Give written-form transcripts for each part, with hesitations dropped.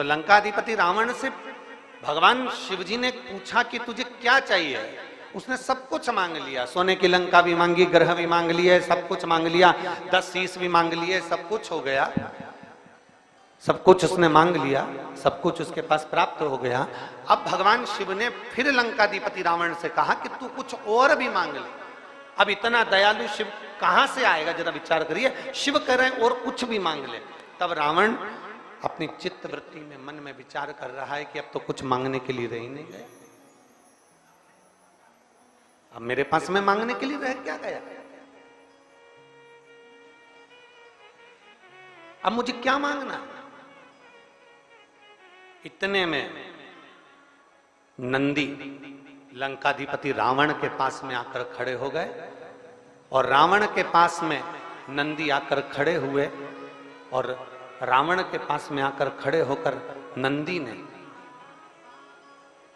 तो लंकाधिपति रावण से भगवान शिवजी ने पूछा कि तुझे क्या चाहिए। उसने सब कुछ मांग लिया, सोने की लंका भी मांगी, ग्रह भी मांग लिए, सब कुछ मांग लिया, 10 शीश भी मांग लिए, सब कुछ हो गया, सब कुछ उसने मांग लिया, सब कुछ उसके पास प्राप्त हो गया। अब भगवान शिव ने फिर लंकाधिपति रावण से कहा कि तू कुछ और भी मांग ले। अब इतना दयालु शिव कहां से आएगा, जरा विचार करिए। शिव कह रहे हैं और कुछ भी मांग ले। तब रावण अपनी चित्त वृत्ति में, मन में विचार कर रहा है कि अब तो कुछ मांगने के लिए रह ही नहीं गए, अब मेरे पास में मांगने के लिए रह क्या गया, अब मुझे क्या मांगना। इतने में नंदी लंकाधिपति रावण के पास में आकर खड़े हो गए और रावण के पास में नंदी आकर खड़े हुए और रावण के पास में आकर खड़े होकर नंदी ने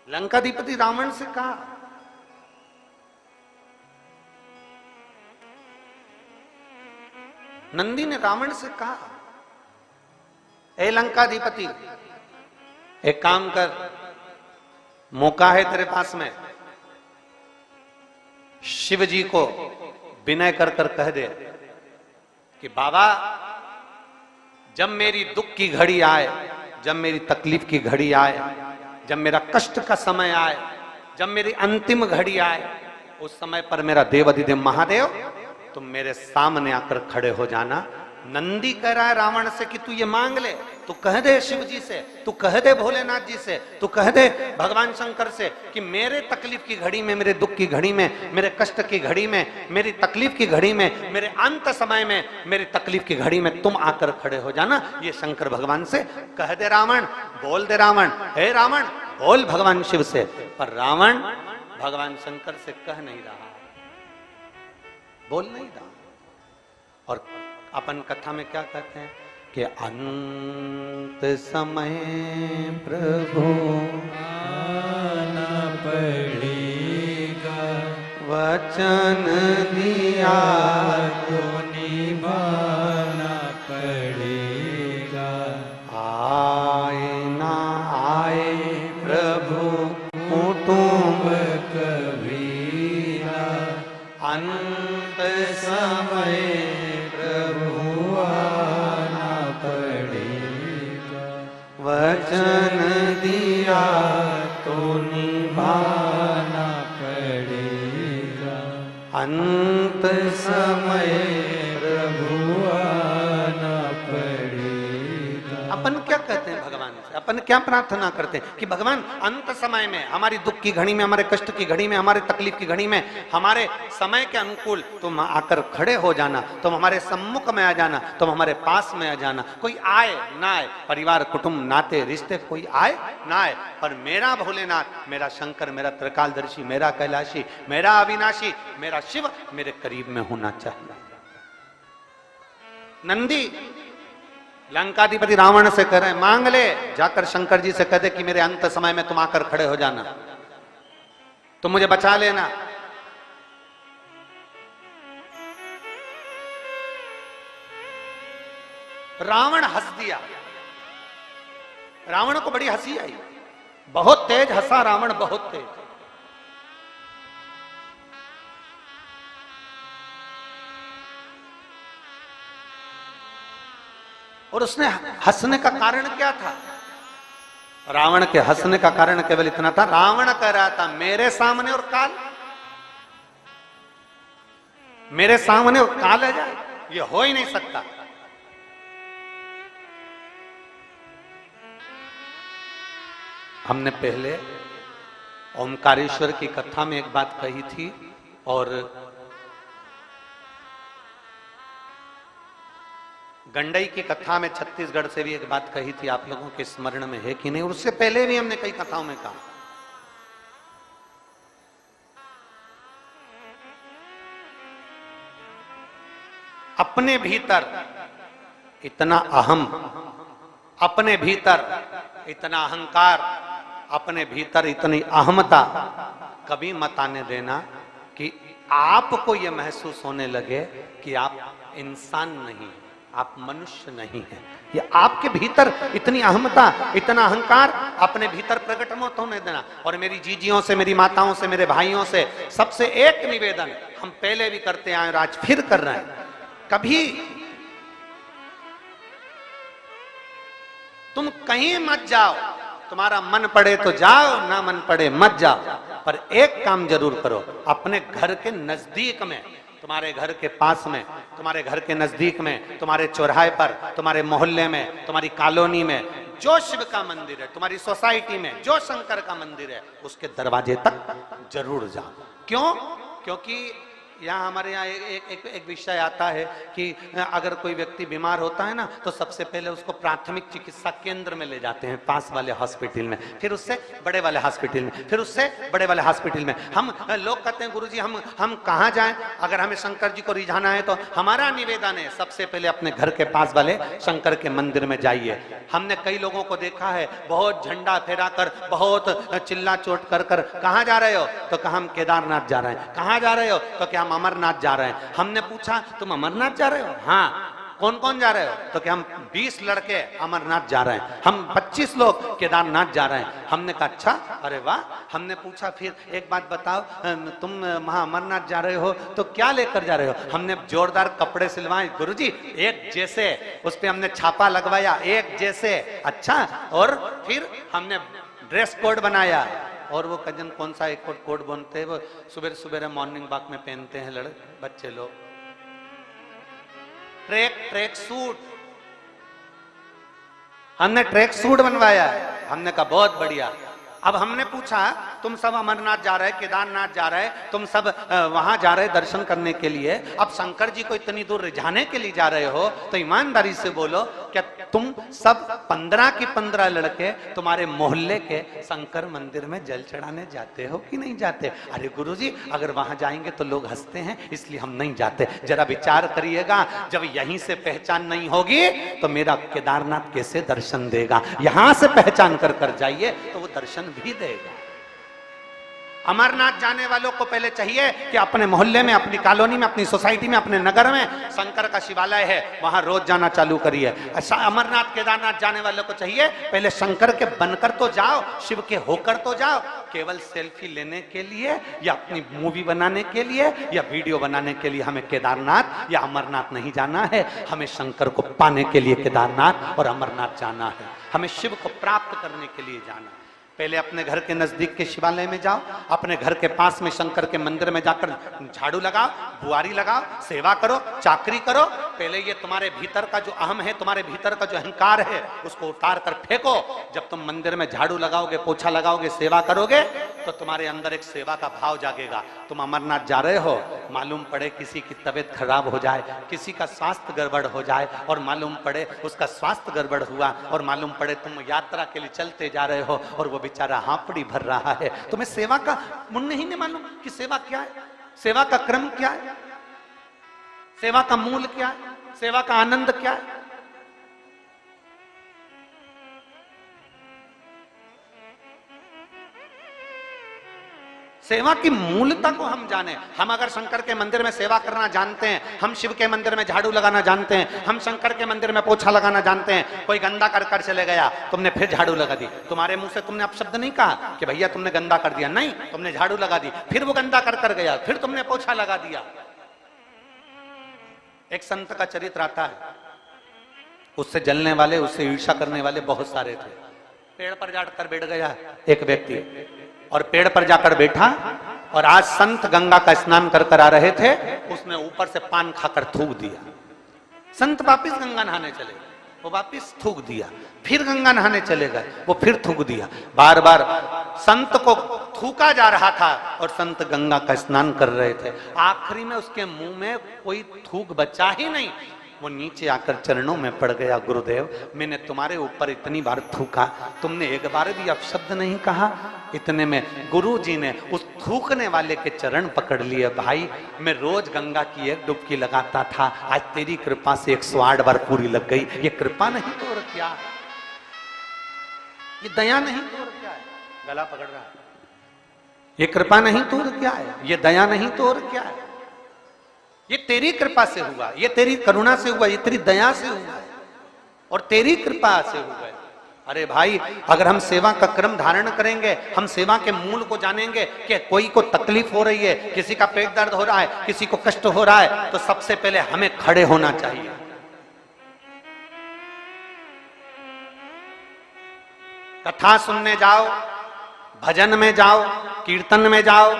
लंकाधिपति रावण से कहा, नंदी ने रावण से कहा, ए लंकाधिपति, एक काम कर, मौका है तेरे पास में, शिव जी को विनय कर कर कह दे कि बाबा, जब मेरी दुख की घड़ी आए, जब मेरी तकलीफ की घड़ी आए, जब मेरा कष्ट का समय आए, जब मेरी अंतिम घड़ी आए, उस समय पर मेरा देव अधिदेव महादेव तुम मेरे सामने आकर खड़े हो जाना। नंदी कह रहा है रावण से कि तू ये मांग ले, तू कह दे शिव जी से, तू कह दे भोलेनाथ जी से, तू कह दे भगवान शंकर से कि मेरे तकलीफ की घड़ी में, मेरे दुख की घड़ी में, मेरे कष्ट की घड़ी में, मेरी तकलीफ की घड़ी में, मेरे अंत समय में, मेरी तकलीफ की घड़ी में तुम आकर खड़े हो जाना। ये शंकर भगवान से कह दे रावण, बोल दे रावण, हे रावण बोल भगवान शिव से। पर रावण भगवान शंकर से कह नहीं रहा, बोल नहीं रहा। और अपन कथा में क्या कहते हैं कि अंत समय प्रभु आना पड़ेगा, वचन दिया तो निभाना पड़ेगा, आए ना आए प्रभु कुटुंब कबीरा, अंत समय वचन दिया तो निभाना पड़ेगा, अंत समय प्रभु आना पड़ेगा। अपन क्या कहते हैं भगवान से, अपन क्या प्रार्थना करते हैं कि भगवान अंत समय में, हमारी दुख की घड़ी में, हमारे कष्ट की घड़ी में, हमारे तकलीफ की घड़ी में, हमारे समय के अनुकूल तुम आकर खड़े हो जाना, तुम हमारे सम्मुख में आ जाना, तुम हमारे पास में आ जाना। कोई आए ना आए, परिवार कुटुंब नाते रिश्ते कोई आए ना आए, पर मेरा भोलेनाथ, मेरा शंकर, मेरा त्रिकालदर्शी, मेरा कैलाशी, मेरा अविनाशी, मेरा शिव मेरे करीब में होना चाहिए। नंदी लंकाधिपति रावण से कह रहे हैं, मांग ले, जाकर शंकर जी से कह दे कि मेरे अंत समय में तुम आकर खड़े हो जाना, तुम मुझे बचा लेना। रावण हंस दिया, रावण को बड़ी हंसी आई, बहुत तेज हंसा रावण, बहुत तेज। और उसने हंसने का कारण क्या था? रावण के हंसने का कारण केवल इतना था, रावण कह रहा था मेरे सामने और काल, मेरे सामने और काल आ जाए, ये हो ही नहीं सकता। हमने पहले ओमकारेश्वर की कथा में एक बात कही थी और गंडई की कथा में छत्तीसगढ़ से भी एक बात कही थी, आप लोगों के स्मरण में है कि नहीं? उससे पहले भी हमने कई कथाओं में कहा, अपने भीतर इतना अहम, अपने भीतर इतना अहंकार, अपने भीतर इतनी अहमता कभी मत आने देना कि आपको यह महसूस होने लगे कि आप इंसान नहीं, आप मनुष्य नहीं हैं। ये आपके भीतर इतनी अहमता, इतना अहंकार अपने भीतर प्रकट मत होने देना। और मेरी जीजियों से, मेरी माताओं से, मेरे भाइयों से सबसे एक निवेदन, हम पहले भी करते आए और आज फिर कर रहे हैं, कभी तुम कहीं मत जाओ, तुम्हारा मन पड़े तो जाओ, ना मन पड़े मत जाओ, पर एक काम जरूर करो, अपने घर के नजदीक में, तुम्हारे घर के पास में, तुम्हारे घर के नजदीक में, तुम्हारे चौराहे पर, तुम्हारे मोहल्ले में, तुम्हारी कॉलोनी में जो शिव का मंदिर है, तुम्हारी सोसाइटी में जो शंकर का मंदिर है, उसके दरवाजे तक जरूर जाओ। क्यों? क्योंकि यहाँ हमारे यहाँ एक विषय आता है कि अगर कोई व्यक्ति बीमार होता है ना, तो सबसे पहले उसको प्राथमिक चिकित्सा केंद्र में ले जाते हैं, पास वाले हॉस्पिटल में, फिर उससे बड़े वाले हॉस्पिटल में, फिर उससे बड़े वाले हॉस्पिटल में। हम लोग कहते हैं गुरुजी हम कहाँ जाएं? अगर हमें शंकर जी को रिझाना है तो हमारा निवेदन है, सबसे पहले अपने घर के पास वाले शंकर के मंदिर में जाइए। हमने कई लोगों को देखा है, बहुत झंडा फहरा कर, बहुत चिल्ला चोट कर कर, कहाँ जा रहे हो? तो कहा हम केदारनाथ जा रहे हैं। कहाँ जा रहे हो? तो क्या हम अमरनाथ जा रहे हैं। हमने पूछा तुम अमरनाथ जा रहे हो? हाँ। कौन कौन जा रहे हो? तो क्या हम 20 लड़के अमरनाथ जा रहे हैं, हम 25 लोग केदारनाथ जा रहे हैं। हमने कहा अच्छा, अरे वाह। हमने पूछा फिर एक बात बताओ, तुम वहां अमरनाथ जा रहे हो तो क्या लेकर जा रहे हो? हमने जोरदार कपड़े सिलवाए गुरुजी, एक जैसे, उस पर हमने छापा लगवाया, एक जैसे। अच्छा, और फिर हमने ड्रेस कोड बनाया, और वो कजन कौन सा एक कोट बनते हैं, वो सुबह सुबह मॉर्निंग वॉक में पहनते हैं बच्चे लोग, ट्रैक सूट। हमने ट्रैक सूट बनवाया है। हमने कहा बहुत बढ़िया। अब हमने पूछा तुम सब अमरनाथ जा रहे, केदारनाथ जा रहे, तुम सब वहां जा रहे दर्शन करने के लिए, अब शंकर जी को इतनी दूर रिझाने के लिए जा रहे हो, तो ईमानदारी से बोलो, क्या तुम सब 15 की 15 लड़के तुम्हारे मोहल्ले के शंकर मंदिर में जल चढ़ाने जाते हो कि नहीं जाते? अरे गुरुजी, अगर वहां जाएंगे तो लोग हंसते हैं, इसलिए हम नहीं जाते। जरा विचार करिएगा, जब यहीं से पहचान नहीं होगी तो मेरा केदारनाथ कैसे दर्शन देगा? यहां से पहचान कर कर जाइए तो वो दर्शन भी देगा। अमरनाथ जाने वालों को पहले चाहिए कि अपने मोहल्ले में, अपनी कॉलोनी में, अपनी सोसाइटी में, अपने नगर में शंकर का शिवालय है, वहां रोज जाना चालू करिए। अमरनाथ केदारनाथ जाने वालों को चाहिए पहले शंकर के बनकर तो जाओ, शिव के होकर तो जाओ। केवल सेल्फी लेने के लिए या अपनी मूवी बनाने के लिए या वीडियो बनाने के लिए हमें केदारनाथ या अमरनाथ नहीं जाना है। हमें शंकर को पाने के लिए केदारनाथ और अमरनाथ जाना है। हमें शिव को प्राप्त करने के लिए जाना है। पहले अपने घर के नजदीक के शिवालय में जाओ, अपने घर के पास में शंकर के मंदिर में जाकर झाड़ू लगाओ, बुआरी लगाओ, सेवा करो, चाकरी करो। पहले ये तुम्हारे भीतर का जो अहम है, तुम्हारे भीतर का जो अहंकार है, उसको उतार कर फेंको। जब तुम मंदिर में झाड़ू लगाओगे, पोछा लगाओगे, सेवा करोगे, तो तुम्हारे अंदर एक सेवा का भाव जागेगा। तुम अमरनाथ जा रहे हो, मालूम पड़े किसी की तबीयत खराब हो जाए, किसी का स्वास्थ्य गड़बड़ हो जाए, और मालूम पड़े उसका स्वास्थ्य गड़बड़ हुआ, और मालूम पड़े तुम यात्रा के लिए चलते जा रहे हो और वो बेचारा हांपड़ी भर रहा है, तुम्हें सेवा का मुन्ने ही नहीं मालूम कि सेवा क्या है, सेवा का क्रम क्या है, सेवा का मूल क्या है, सेवा का आनंद क्या है। सेवा की मूलता को हम जाने। हम अगर शंकर के मंदिर में सेवा करना जानते हैं, हम शिव के मंदिर में झाड़ू लगाना जानते हैं, हम शंकर के मंदिर में पोछा लगाना जानते हैं। कोई गंदा कर कर चले गया, तुमने फिर झाड़ू लगा दी, तुम्हारे मुंह से तुमने अपशब्द नहीं कहा कि भैया तुमने गंदा कर दिया, नहीं, तुमने झाड़ू लगा दी, फिर वो गंदा कर कर गया, फिर तुमने पोछा लगा दिया। एक संत का चरित्र आता है, उससे जलने वाले, उससे ईर्ष्या करने वाले बहुत सारे थे। पेड़ पर जाकर बैठ गया एक व्यक्ति, और पेड़ पर जाकर बैठा, और आज संत गंगा का स्नान कर कर आ रहे थे, उसने ऊपर से पान खाकर थूक दिया। संत वापिस गंगा नहाने चले गए, वो वापिस थूक दिया, फिर गंगा नहाने चले गए, वो फिर थूक दिया। बार बार संत को थूका जा रहा था और संत गंगा का स्नान कर रहे थे। आखिरी में उसके मुंह में कोई थूक बचा ही नहीं, वो नीचे आकर चरणों में पड़ गया। गुरुदेव, मैंने तुम्हारे ऊपर इतनी बार थूका, तुमने एक बार भी अपशब्द नहीं कहा। इतने में गुरु जी ने उस थूकने वाले के चरण पकड़ लिए। भाई, मैं रोज गंगा की एक डुबकी लगाता था, आज तेरी कृपा से 108 बार पूरी लग गई। ये कृपा नहीं तो और क्या है? ये दया नहीं तो और क्या है? गला पकड़ रहा है। ये कृपा नहीं तो और क्या है? ये दया नहीं तो और क्या है? ये तेरी कृपा से हुआ, ये तेरी करुणा से हुआ, ये तेरी दया से हुआ और तेरी कृपा से हुआ। अरे भाई, अगर हम सेवा का क्रम धारण करेंगे, हम सेवा के मूल को जानेंगे कि कोई को तकलीफ हो रही है, किसी का पेट दर्द हो रहा है, किसी को कष्ट हो रहा है, तो सबसे पहले हमें खड़े होना चाहिए। कथा सुनने जाओ, भजन में जाओ, कीर्तन में जाओ,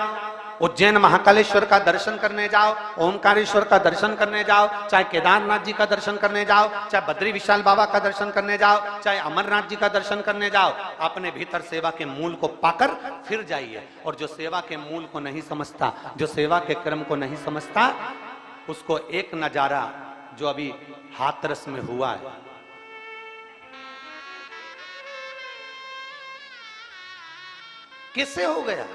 उज्जैन महाकालेश्वर का दर्शन करने जाओ, ओमकारेश्वर का दर्शन करने जाओ, चाहे केदारनाथ जी का दर्शन करने जाओ, चाहे बद्री विशाल बाबा का दर्शन करने जाओ, चाहे अमरनाथ जी का दर्शन करने जाओ, अपने भीतर सेवा के मूल को पाकर फिर जाइए। और जो सेवा के मूल को नहीं समझता, जो सेवा के क्रम को नहीं समझता, उसको एक नजारा जो अभी हाथरस में हुआ है, कैसे हो गया,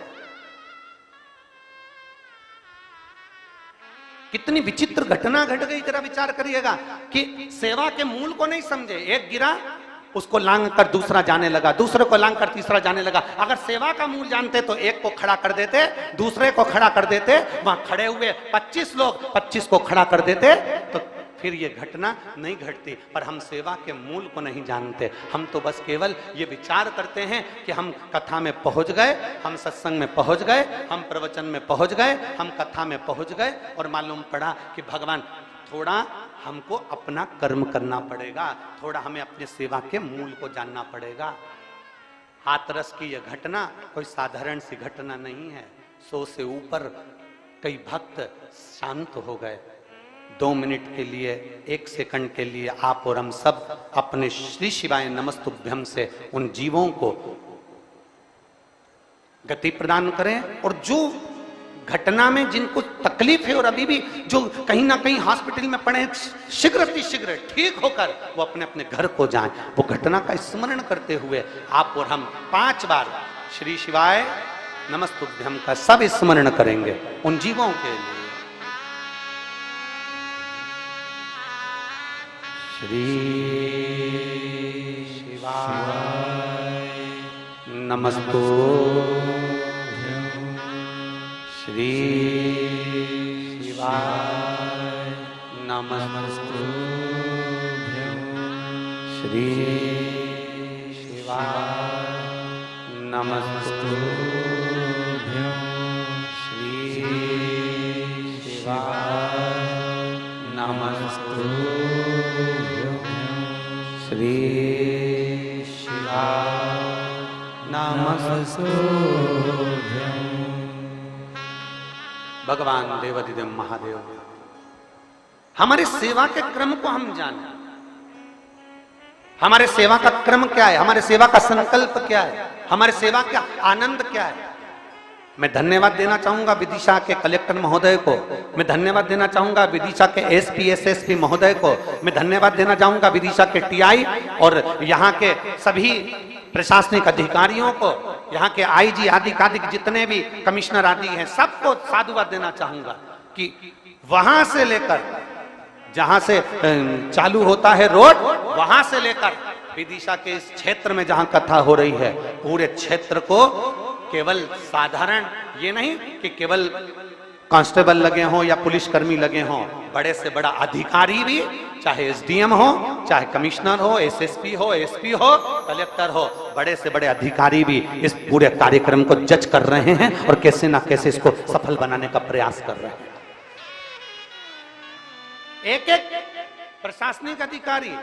कितनी विचित्र घटना घट गई। जरा विचार करिएगा कि सेवा के मूल को नहीं समझे, एक गिरा, उसको लांग कर दूसरा जाने लगा, दूसरे को लांग कर तीसरा जाने लगा। अगर सेवा का मूल जानते तो एक को खड़ा कर देते, दूसरे को खड़ा कर देते, वहां खड़े हुए 25 लोग 25 को खड़ा कर देते, तो फिर ये घटना नहीं घटती। पर हम सेवा के मूल को नहीं जानते, हम तो बस केवल ये विचार करते हैं कि हम कथा में पहुंच गए, हम सत्संग में पहुंच गए, हम प्रवचन में पहुंच गए, हम कथा में पहुंच गए, और मालूम पड़ा कि भगवान थोड़ा हमको अपना कर्म करना पड़ेगा, थोड़ा हमें अपने सेवा के मूल को जानना पड़ेगा। हाथरस की यह घटना कोई साधारण सी घटना नहीं है। 100 से ऊपर कई भक्त शांत हो गए। 2 मिनट के लिए, 1 सेकंड के लिए आप और हम सब अपने श्री शिवाय नमस्तुभ्यम से उन जीवों को गति प्रदान करें। और जो घटना में जिनको तकलीफ है और अभी भी जो कहीं ना कहीं हॉस्पिटल में पड़े, शीघ्र ठीक होकर वो अपने अपने घर को जाएं। वो घटना का स्मरण करते हुए आप और हम 5 बार श्री शिवाय नमस्तुभ्यम का सब स्मरण करेंगे उन जीवों के लिए। श्री शिवाय नमस्तुभ्यं, श्री शिवाय नमस्तुभ्यं, श्री शिवाय नमस्तुभ्यं, श्री शिवाय नमस्तुभ्यं, श्री शिवाय नमस्तुभ्यं। भगवान देवाधिदेव महादेव, हमारे सेवा के क्रम को हम जानें। हमारे सेवा का क्रम क्या है, हमारे सेवा का संकल्प क्या है, हमारे सेवा का आनंद क्या है। मैं धन्यवाद देना चाहूंगा विदिशा के कलेक्टर महोदय को, मैं धन्यवाद देना चाहूंगा विदिशा के एसपी एसएसपी महोदय को, मैं धन्यवाद देना चाहूंगा विदिशा के टीआई और यहाँ के सभी प्रशासनिक अधिकारियों को, यहाँ के आईजी आदि जितने भी कमिश्नर आदि हैं, सबको साधुवाद देना चाहूंगा कि वहां से लेकर जहां से चालू होता है रोड, वहां से लेकर विदिशा के इस क्षेत्र में जहां कथा हो रही है, पूरे क्षेत्र को केवल साधारण ये नहीं कि केवल कांस्टेबल लगे हों या पुलिसकर्मी लगे हों, बड़े से बड़ा अधिकारी भी, चाहे एसडीएम हो, चाहे कमिश्नर हो, एसएसपी हो, एसपी हो, कलेक्टर हो, बड़े से बड़े अधिकारी भी इस पूरे कार्यक्रम को जज कर रहे हैं और कैसे ना कैसे इसको सफल बनाने का प्रयास कर रहे हैं। एक एक प्रशासनिक अधिकारी,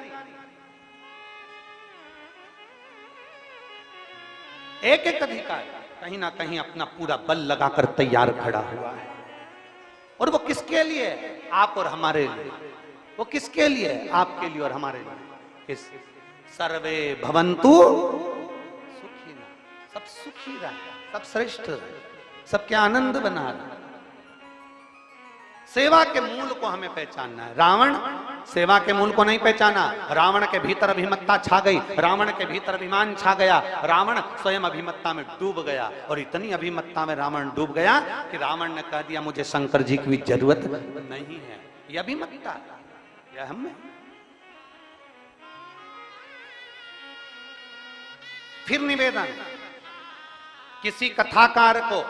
एक एक अधिकारी कहीं ना कहीं अपना पूरा बल लगाकर तैयार खड़ा हुआ है। और वो किसके लिए? आप और हमारे लिए। वो किसके लिए? आपके लिए और हमारे लिए। किस? सर्वे भवन्तु सुखिनः, सब सुखी रहे, सब श्रेष्ठ रहे, सबके आनंद बना रहे। सेवा के मूल को हमें पहचानना है। रावण सेवा के मूल को नहीं पहचाना, रावण के भीतर अभिमत्ता छा गई, रावण के भीतर अभिमान छा गया, रावण स्वयं अभिमत्ता में डूब गया। और इतनी अभिमत्ता में रावण डूब गया कि रावण ने कह दिया मुझे शंकर जी की जरूरत नहीं है। यह अभिमत्ता, यह हम में। फिर निवेदन, किसी कथाकार को,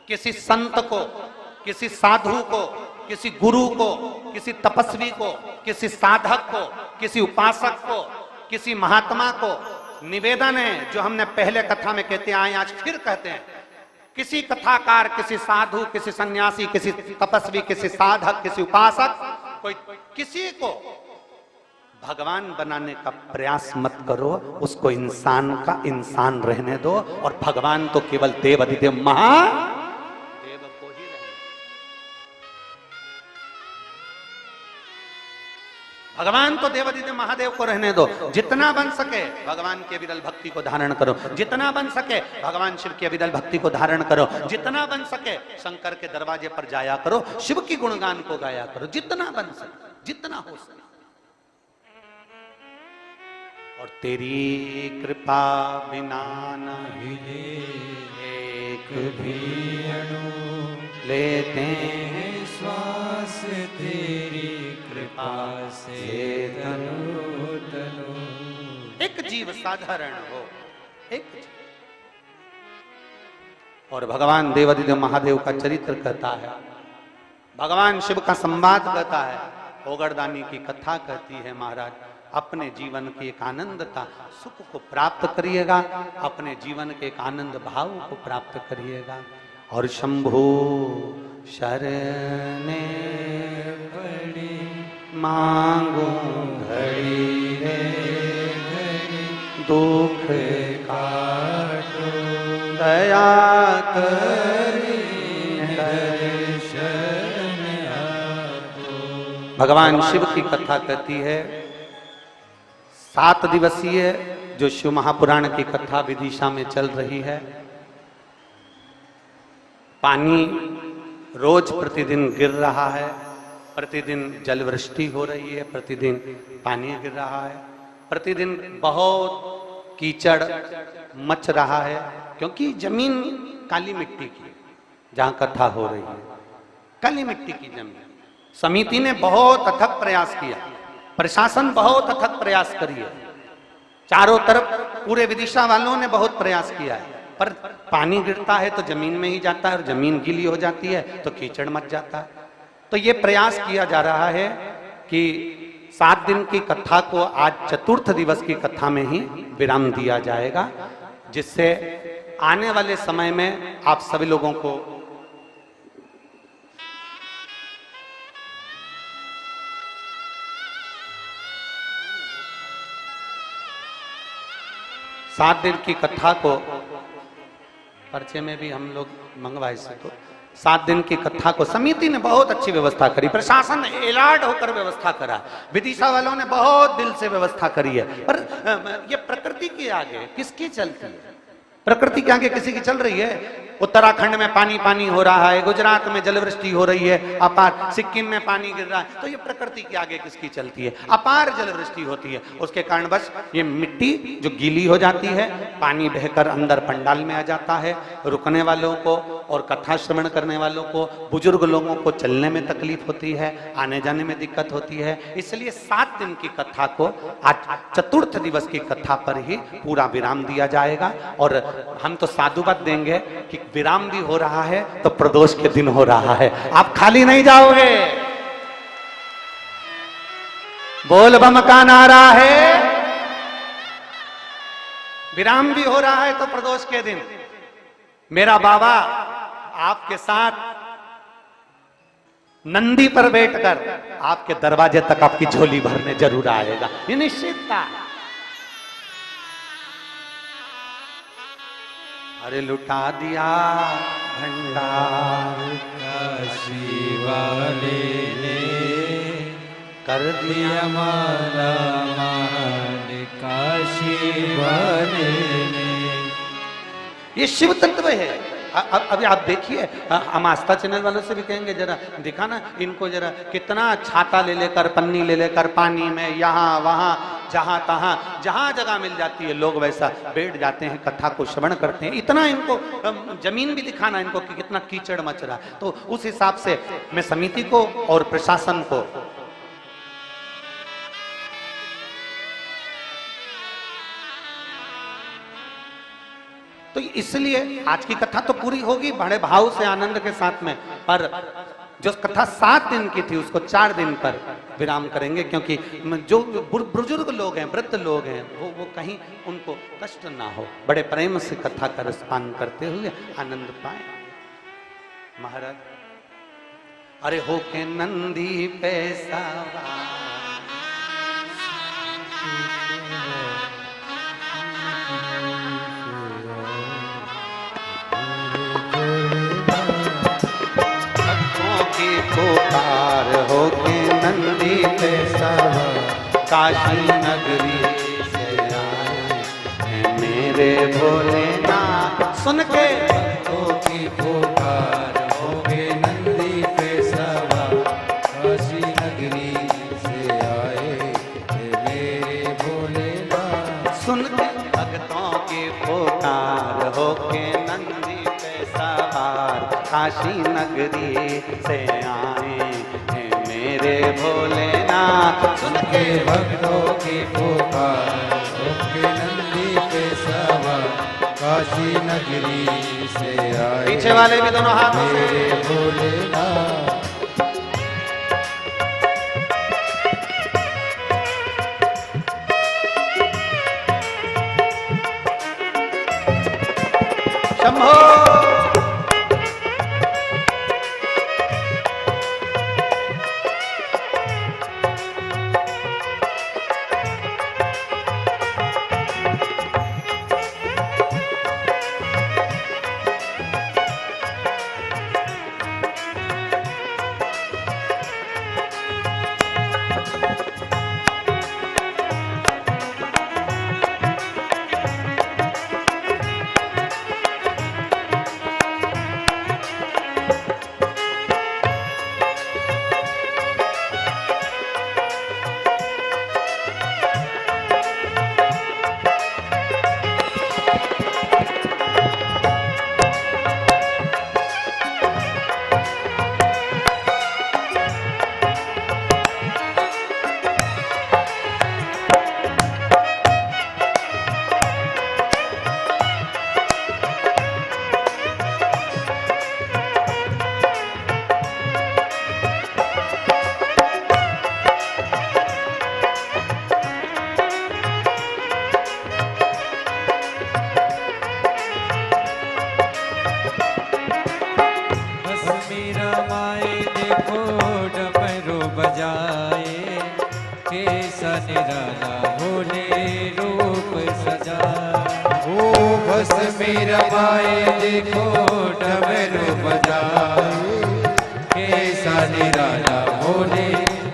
किसी संत को, किसी साधु को, किसी गुरु को, किसी तपस्वी को, किसी साधक को, किसी उपासक को, किसी महात्मा को निवेदन है, जो हमने पहले कथा में कहते आए आज फिर कहते हैं, किसी कथाकार, किसी साधु, किसी सन्यासी, किसी तपस्वी, किसी साधक, किसी उपासक, कोई किसी को भगवान बनाने का प्रयास मत करो, उसको इंसान का इंसान रहने दो। और भगवान तो केवल देव अधिदेव महादेव को ही रहने, भगवान तो देव अधिदेव महादेव को रहने दो। जितना बन सके भगवान की अविरल भक्ति को धारण करो, जितना बन सके भगवान शिव की अविरल भक्ति को धारण करो, जितना बन सके शंकर के दरवाजे पर जाया करो, शिव की गुणगान को गाया करो, जितना बन सके, जितना हो सके। और तेरी कृपा बिना नहीं एक भी अणु लेते हैं श्वास, तेरी कृपा से तनु तनु। एक जीव साधारण हो, एक जीव। और भगवान देवाधिदेव महादेव का चरित्र कहता है, भगवान शिव का संवाद कहता है, ओगरदानी की कथा कहती है, महाराज अपने जीवन के एक आनंदता सुख को प्राप्त करिएगा, अपने जीवन के एक आनंद भाव को प्राप्त करिएगा। और शंभु शरणे पड़ी मांगू घड़ी रे घड़ी, दुख काटो दया करी दर्शन आपो। भगवान शिव की कथा कहती है, 7 दिवसीय जो शिव महापुराण की कथा विदिशा में चल रही है। पानी रोज प्रतिदिन गिर रहा है, प्रतिदिन जलवृष्टि हो रही है, प्रतिदिन पानी गिर रहा है, प्रतिदिन बहुत कीचड़ मच रहा है, क्योंकि जमीन काली मिट्टी की, जहां कथा हो रही है काली मिट्टी की जमीन। समिति ने बहुत अथक प्रयास किया, प्रशासन बहुत अथक प्रयास करी है, चारों तरफ पूरे विदिशा वालों ने बहुत प्रयास किया है, पर पानी गिरता है तो जमीन में ही जाता है, और जमीन गीली हो जाती है तो कीचड़ मच जाता है। तो ये प्रयास किया जा रहा है कि 7 दिन की कथा को आज चतुर्थ दिवस की कथा में ही विराम दिया जाएगा, जिससे आने वाले समय में आप सभी लोगों को सात दिन की कथा को, पर्चे में भी हम लोग मंगवाए से, तो 7 दिन की कथा को समिति ने बहुत अच्छी व्यवस्था करी, प्रशासन एलार्ट होकर व्यवस्था करा, विदिशा वालों ने बहुत दिल से व्यवस्था करी है। पर ये प्रकृति के आगे किसकी चलती है? प्रकृति के आगे किसी की चल रही है? उत्तराखंड में पानी पानी हो रहा है, गुजरात में जलवृष्टि हो रही है अपार, सिक्किम में पानी गिर रहा है, तो ये प्रकृति के आगे किसकी चलती है? अपार जलवृष्टि होती है, उसके कारण बस ये मिट्टी जो गीली हो जाती है, पानी बहकर अंदर पंडाल में आ जाता है, रुकने वालों को और कथा श्रवण करने वालों को, बुजुर्ग लोगों को चलने में तकलीफ होती है, आने जाने में दिक्कत होती है। इसलिए 7 दिन की कथा को आज चतुर्थ दिवस की कथा पर ही पूरा विराम दिया जाएगा। और हम तो साधुवाद देंगे कि विराम भी हो रहा है तो प्रदोष के दिन हो रहा है, आप खाली नहीं जाओगे। बोल बम का नारा है, विराम भी हो रहा है तो प्रदोष के दिन मेरा बाबा आपके साथ नंदी पर बैठकर आपके दरवाजे तक आपकी झोली भरने जरूर आएगा, ये निश्चित था। अरे लुटा दिया भंडार काशी वाले ने, कर दिया माला माल काशी वाले ने। ये शिव तत्व है। अभी आप देखिए, हम आस्था चैनल वालों से भी कहेंगे जरा दिखाना इनको, जरा कितना छाता ले लेकर, पन्नी ले लेकर पानी में यहाँ वहाँ जहां तहां जहां जगह मिल जाती है लोग वैसा बैठ जाते हैं, कथा को श्रवण करते हैं। इतना इनको जमीन भी दिखाना इनको कि कितना कीचड़ मच रहा है। तो उस हिसाब से मैं समिति को और प्रशासन को तो इसलिए आज की कथा तो पूरी होगी बड़े भाव से आनंद के साथ में, पर जो कथा 7 दिन की थी उसको 4 दिन पर विराम करेंगे, क्योंकि जो बुजुर्ग लोग हैं, वृद्ध लोग हैं, वो कहीं उनको कष्ट ना हो, बड़े प्रेम से कथा का रसपान करते हुए आनंद पाए। महाराज अरे हो के नंदी पे सवार, पुकार हो के नंदी पे सवार, काशी नगरी से आए हैं मेरे भोलेनाथ। सुन के भक्तों की पुकार हो के नंदी पे सवार, काशी नगरी से आए हैं मेरे भोलेनाथ। सुन के भक्तों की पुकार हो के नंदी पे सवार, काशी नगरी से आए हैं मेरे भोलेनाथ। सुन के भक्तों की पुकार हो के नंदी पे सवार, काशी नगरी से आए पीछे वाले भी दोनों हाथों से मेरे भोलेनाथ। शंभो। निराला भोले रूप सजाए। ओ बस मेरा माए देखो डमरू बजाए, कैसा निराला भोले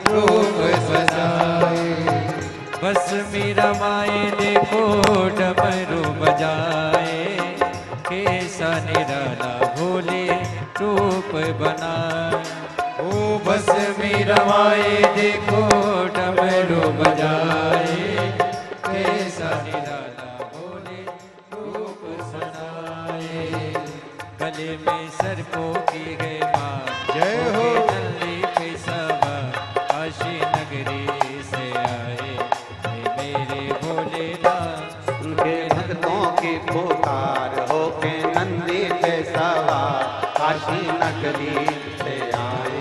रूप सजाए। बस मेरा माए देखो डमरू बजाए, कैसा निराला भोले रूप बनाए। ओ बस मेरा माए देखो डमरू बजाए, कैसा निराला भोले रूप सजाए। गले में सर्पों की गए माँ, जय हो। नल्ली पे सवार, काशी नगरी से आए हे मेरे भोलेनाथ। उनके भक्तों की पुकार हो के नंदी पे सवार, काशी नगरी से आए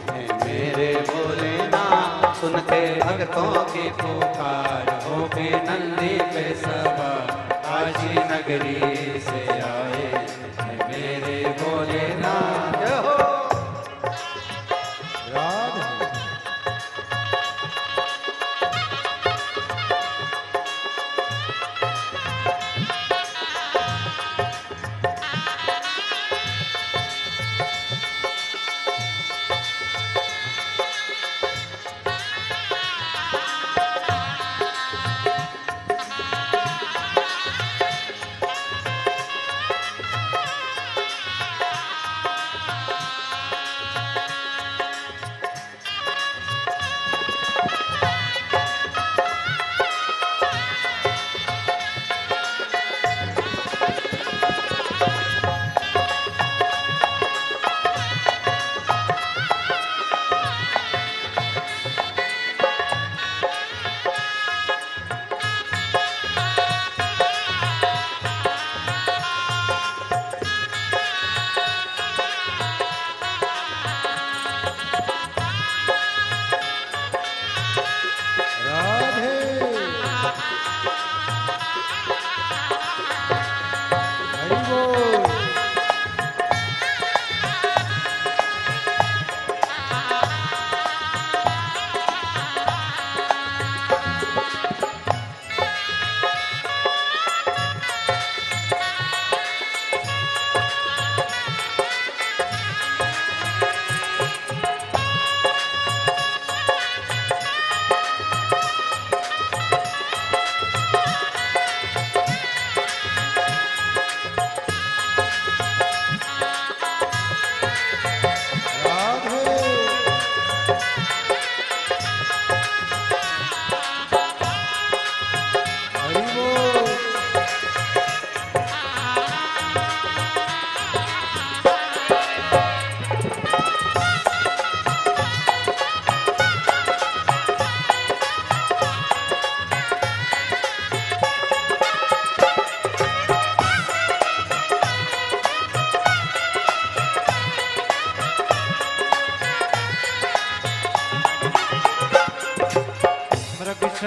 हैं मेरे भोलेनाथ। सुन के भक्तों की पुकार हो के नंदी पे सवार, काशी नगरी से आए हैं मेरे भोलेनाथ। जय हो। राधे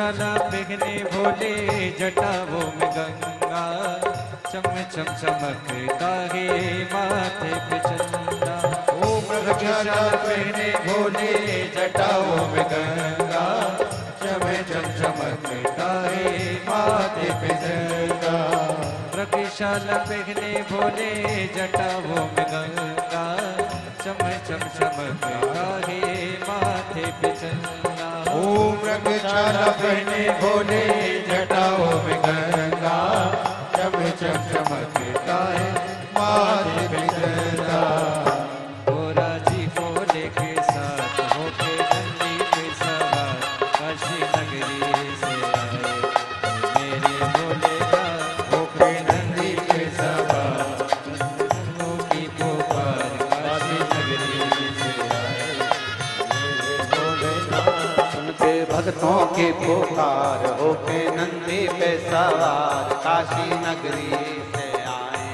रक्षाला पहने भोले जटाओं में गंगा, चम चम चमकता है माथे पे चंदा। ओम रक्षाला पहने भोले जटाओं में गंगा, चम चम चमकता है माथे पे चंदा। रक्षाला पहने भोले जटाओं में गंगा, चम चम चमकता है माथे पे चंदा। ओम रक्षाला पहने भोले जटाओं में गंगा, चम चम चमकता है माथे पे चंदा। गोरा जी भोले के साथ होके नंदी पे सवार, काशी नगरी से आए मेरे भोलेनाथ। होके नंदी पे सवार, नंदों की पुकार, काशी नगरी से आए मेरे भोलेनाथ। सुन के भक्तों की पुकार, होके नंदी पे सवार, काशी नगरी से आए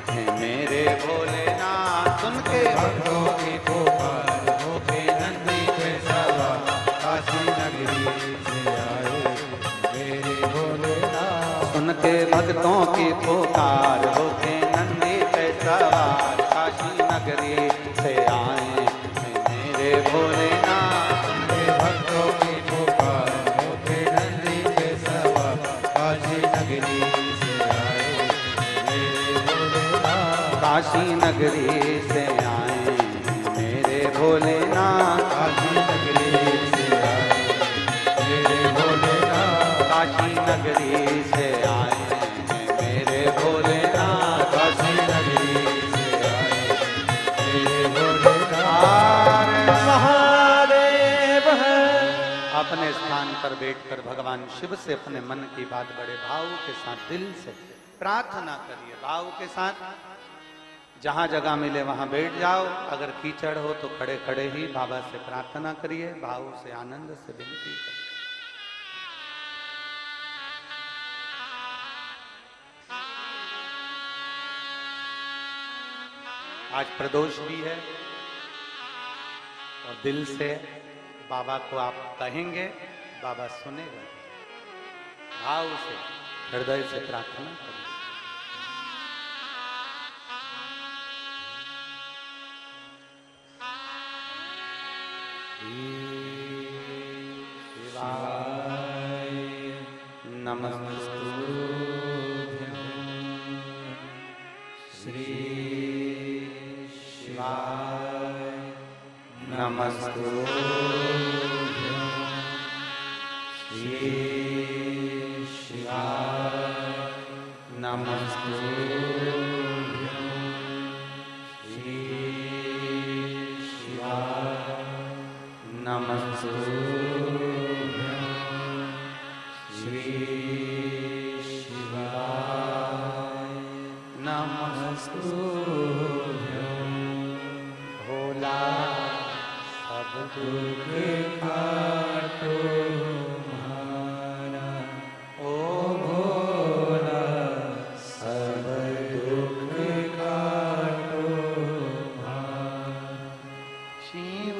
हैं मेरे भोलेनाथ। सुन के भक्तों की पुकार, होके नंदी पे सवार, काशी नगरी से आए मेरे भोलेनाथ। सुन के भक्तों की पुकार, होके नंदी पे सवार, काशी नगरी से आए हैं मेरे भोलेनाथ। मेरे भक्तों की पुकार, होके नंदी पे सवार, काशी नगरी से आए मेरे भोलेनाथ। काशी नगरी से आए हैं मेरे भोलेनाथ। काशी नगरी से आए मेरे भोलेनाथ। काशी नगरी से आए हैं मेरे भोलेनाथ। काशी नगरी से आए मेरे भोलेनाथ। महादेव है। अपने स्थान पर बैठकर भगवान शिव से अपने मन की बात बड़े भाव के साथ दिल से प्रार्थना करिए। भाव के साथ जहां जगह मिले वहां बैठ जाओ। अगर कीचड़ हो तो खड़े खड़े ही बाबा से प्रार्थना करिए। भाव से आनंद से विनती करिए। आज प्रदोष भी है और दिल से बाबा को आप कहेंगे, बाबा सुनेगा। भाव से हृदय से प्रार्थना करिए। शिवाय नमस्तुभ्यं श्री शिवाय नमस्तुभ्यं श्री शिवाय नमस्तुभ्यं श्री शिवाय नमस्तुभ्यं श्री शिवाय नमस्तुभ्यं। भोला सब दुख काटो हमारा, ओ भोला सब दुख काटो हमारा। शिव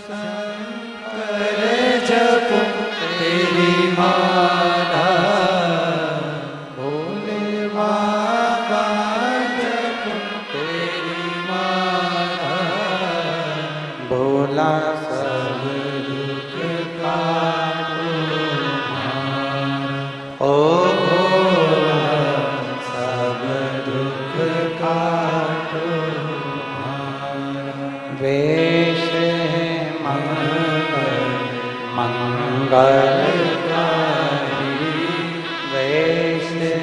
शंकर जप तेरी माला, भोले बाबा जप तेरी माला। भोला सब दुख काटो हमारा, ओ भोला सब दुख काटो हमारा। वेश है मंगलकारी, वेश है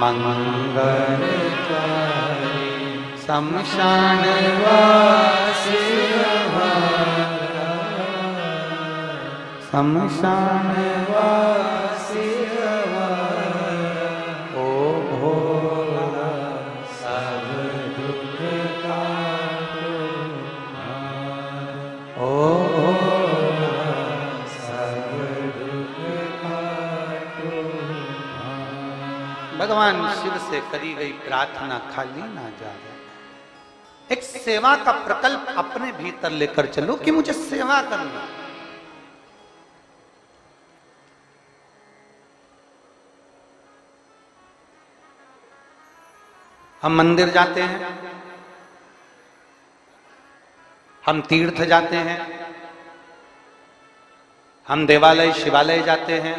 मंगलकारी। शमशान वासी हमारा, शमशान वासी हमारा। ओ भोला सब दुख काटो हमारा, ओ भोला सब दुख काटो हमारा। भगवान शिव से करी गई प्रार्थना खाली ना जाए। एक सेवा का प्रकल्प अपने भीतर लेकर चलो कि मुझे सेवा करना। हम मंदिर जाते हैं, हम तीर्थ जाते हैं, हम देवालय शिवालय जाते हैं।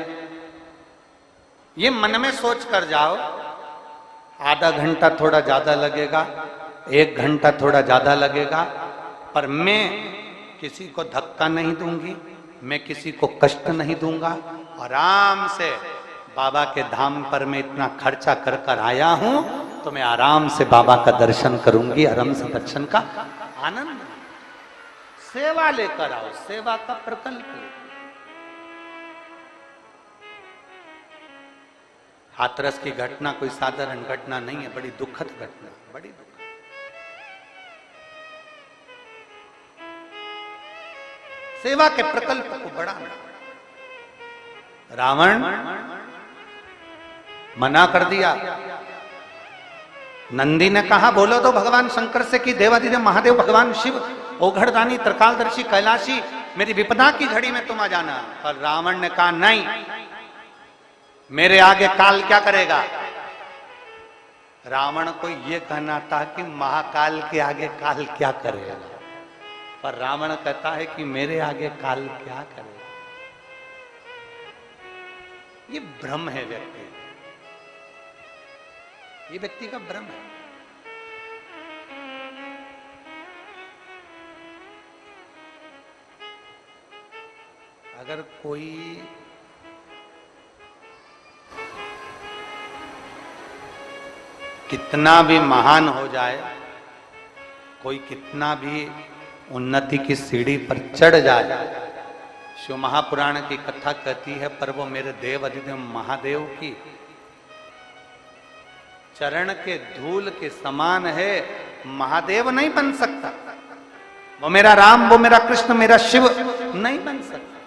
ये मन में सोच कर जाओ, आधा घंटा थोड़ा ज्यादा लगेगा, 1 घंटा थोड़ा ज्यादा लगेगा, पर मैं किसी को धक्का नहीं दूंगी, मैं किसी को कष्ट नहीं दूंगा। आराम से बाबा के धाम पर मैं इतना खर्चा कर कर आया हूं, तो मैं आराम से बाबा का दर्शन करूंगी, आराम से दर्शन का आनंद। सेवा लेकर आओ, सेवा का प्रकल्प। हाथरस की घटना कोई साधारण घटना नहीं है, बड़ी दुखद घटना, बड़ी दुखद। सेवा के प्रकल्प को बढ़ाना। रावण मना कर दिया। नंदी ने कहा बोलो तो भगवान शंकर से कि देवादिदेव महादेव भगवान शिव ओघड़दानी त्रिकालदर्शी कैलाशी मेरी विपदा की घड़ी में तुम आ जाना। पर रावण ने कहा नहीं, मेरे आगे काल क्या करेगा। रावण को यह कहना था कि महाकाल के आगे काल क्या करेगा, पर रावण कहता है कि मेरे आगे काल क्या करेगा। ये भ्रम है व्यक्ति, ये व्यक्ति का भ्रम है। अगर कोई कितना भी महान हो जाए, कोई कितना भी उन्नति की सीढ़ी पर चढ़ जाए, शिव महापुराण की कथा कहती है, पर वो मेरे देव अधिदेव महादेव की चरण के धूल के समान है, महादेव नहीं बन सकता। वो मेरा राम, वो मेरा कृष्ण, मेरा शिव नहीं बन सकता,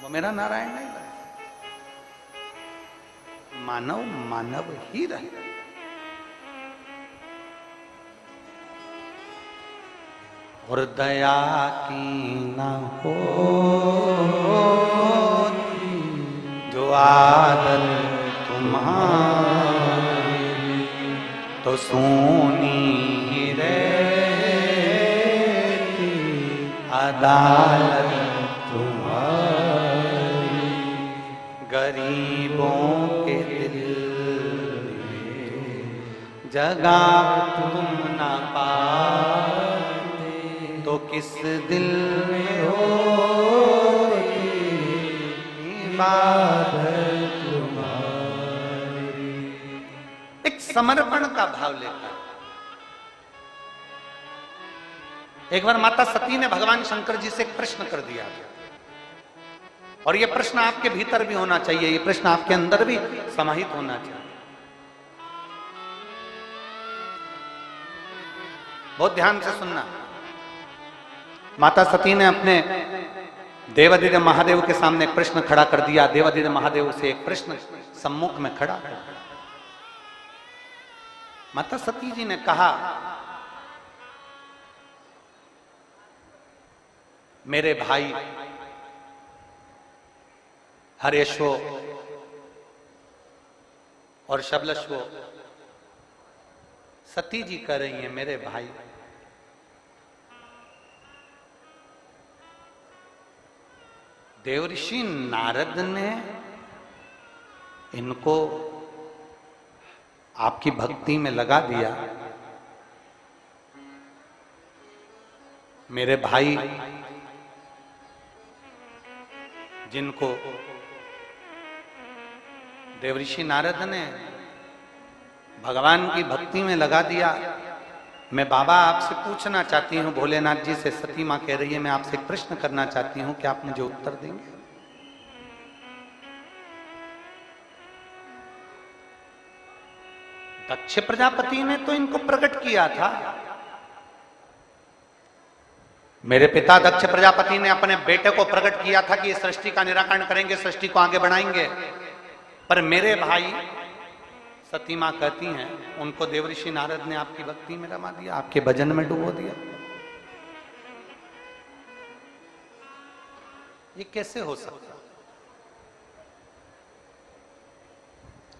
वो मेरा नारायण नहीं बन सकता। मानव मानव ही रहे। और दया की न हो जो आदत तुम्हारी, तो सोनी रहती अदालत तुम्हारी। गरीबों के दिल जगा तुम ना पाते, तो किस दिल में हो इबादत तुम्हारी। एक समर्पण का भाव लेकर। एक बार माता सती ने भगवान शंकर जी से एक प्रश्न कर दिया, और यह प्रश्न आपके भीतर भी होना चाहिए, यह प्रश्न आपके अंदर भी समाहित होना चाहिए। बहुत ध्यान से सुनना। माता सती ने अपने देवादिदेव महादेव के सामने एक प्रश्न खड़ा कर दिया। देवादिदेव महादेव से एक प्रश्न सम्मुख में खड़ा कर दिया। माता सती जी ने कहा, मेरे भाई हर्यश्व और शबलश्व, सती जी कह रही हैं मेरे भाई, देवऋषि नारद ने इनको आपकी भक्ति में लगा दिया। मेरे भाई जिनको देवऋषि नारद ने भगवान की भक्ति में लगा दिया, मैं बाबा आपसे पूछना चाहती हूँ, भोलेनाथ जी से सती माँ कह रही है, मैं आपसे एक प्रश्न करना चाहती हूँ, क्या आप मुझे उत्तर देंगे? दक्ष प्रजापति ने तो इनको प्रकट किया था। मेरे पिता दक्ष प्रजापति ने अपने बेटे को प्रकट किया था कि ये सृष्टि का निराकरण करेंगे, सृष्टि को आगे बढ़ाएंगे। पर मेरे भाई सती मां कहती हैं, उनको देवऋषि नारद ने आपकी भक्ति में रमा दिया, आपके भजन में डुबो दिया। ये कैसे हो सकता?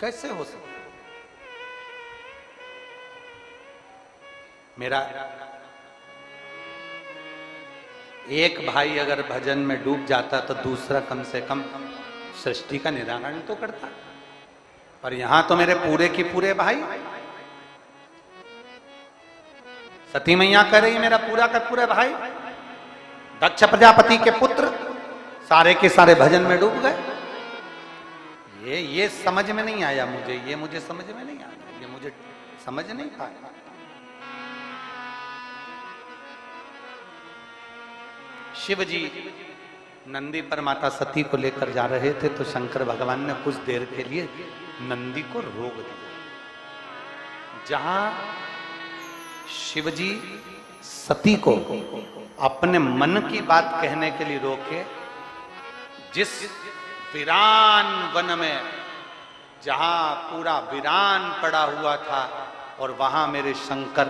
कैसे हो सकता? मेरा एक भाई अगर भजन में डूब जाता तो दूसरा कम से कम सृष्टि का निराकरण तो करता। पर यहां तो मेरे पूरे की पूरे भाई, सती मैया कह रही मेरा पूरा का पूरे भाई, दक्ष प्रजापति के पुत्र सारे के सारे भजन में डूब गए। ये समझ में नहीं आया मुझे, ये मुझे समझ में नहीं आया, ये मुझे समझ नहीं पाया। शिव जी नंदी पर माता सती को लेकर जा रहे थे तो शंकर भगवान ने कुछ देर के लिए नंदी को रोक दिया। जहां शिव जी सती को अपने मन की बात कहने के लिए रोके, जिस वीरान वन में जहां पूरा वीरान पड़ा हुआ था और वहां मेरे शंकर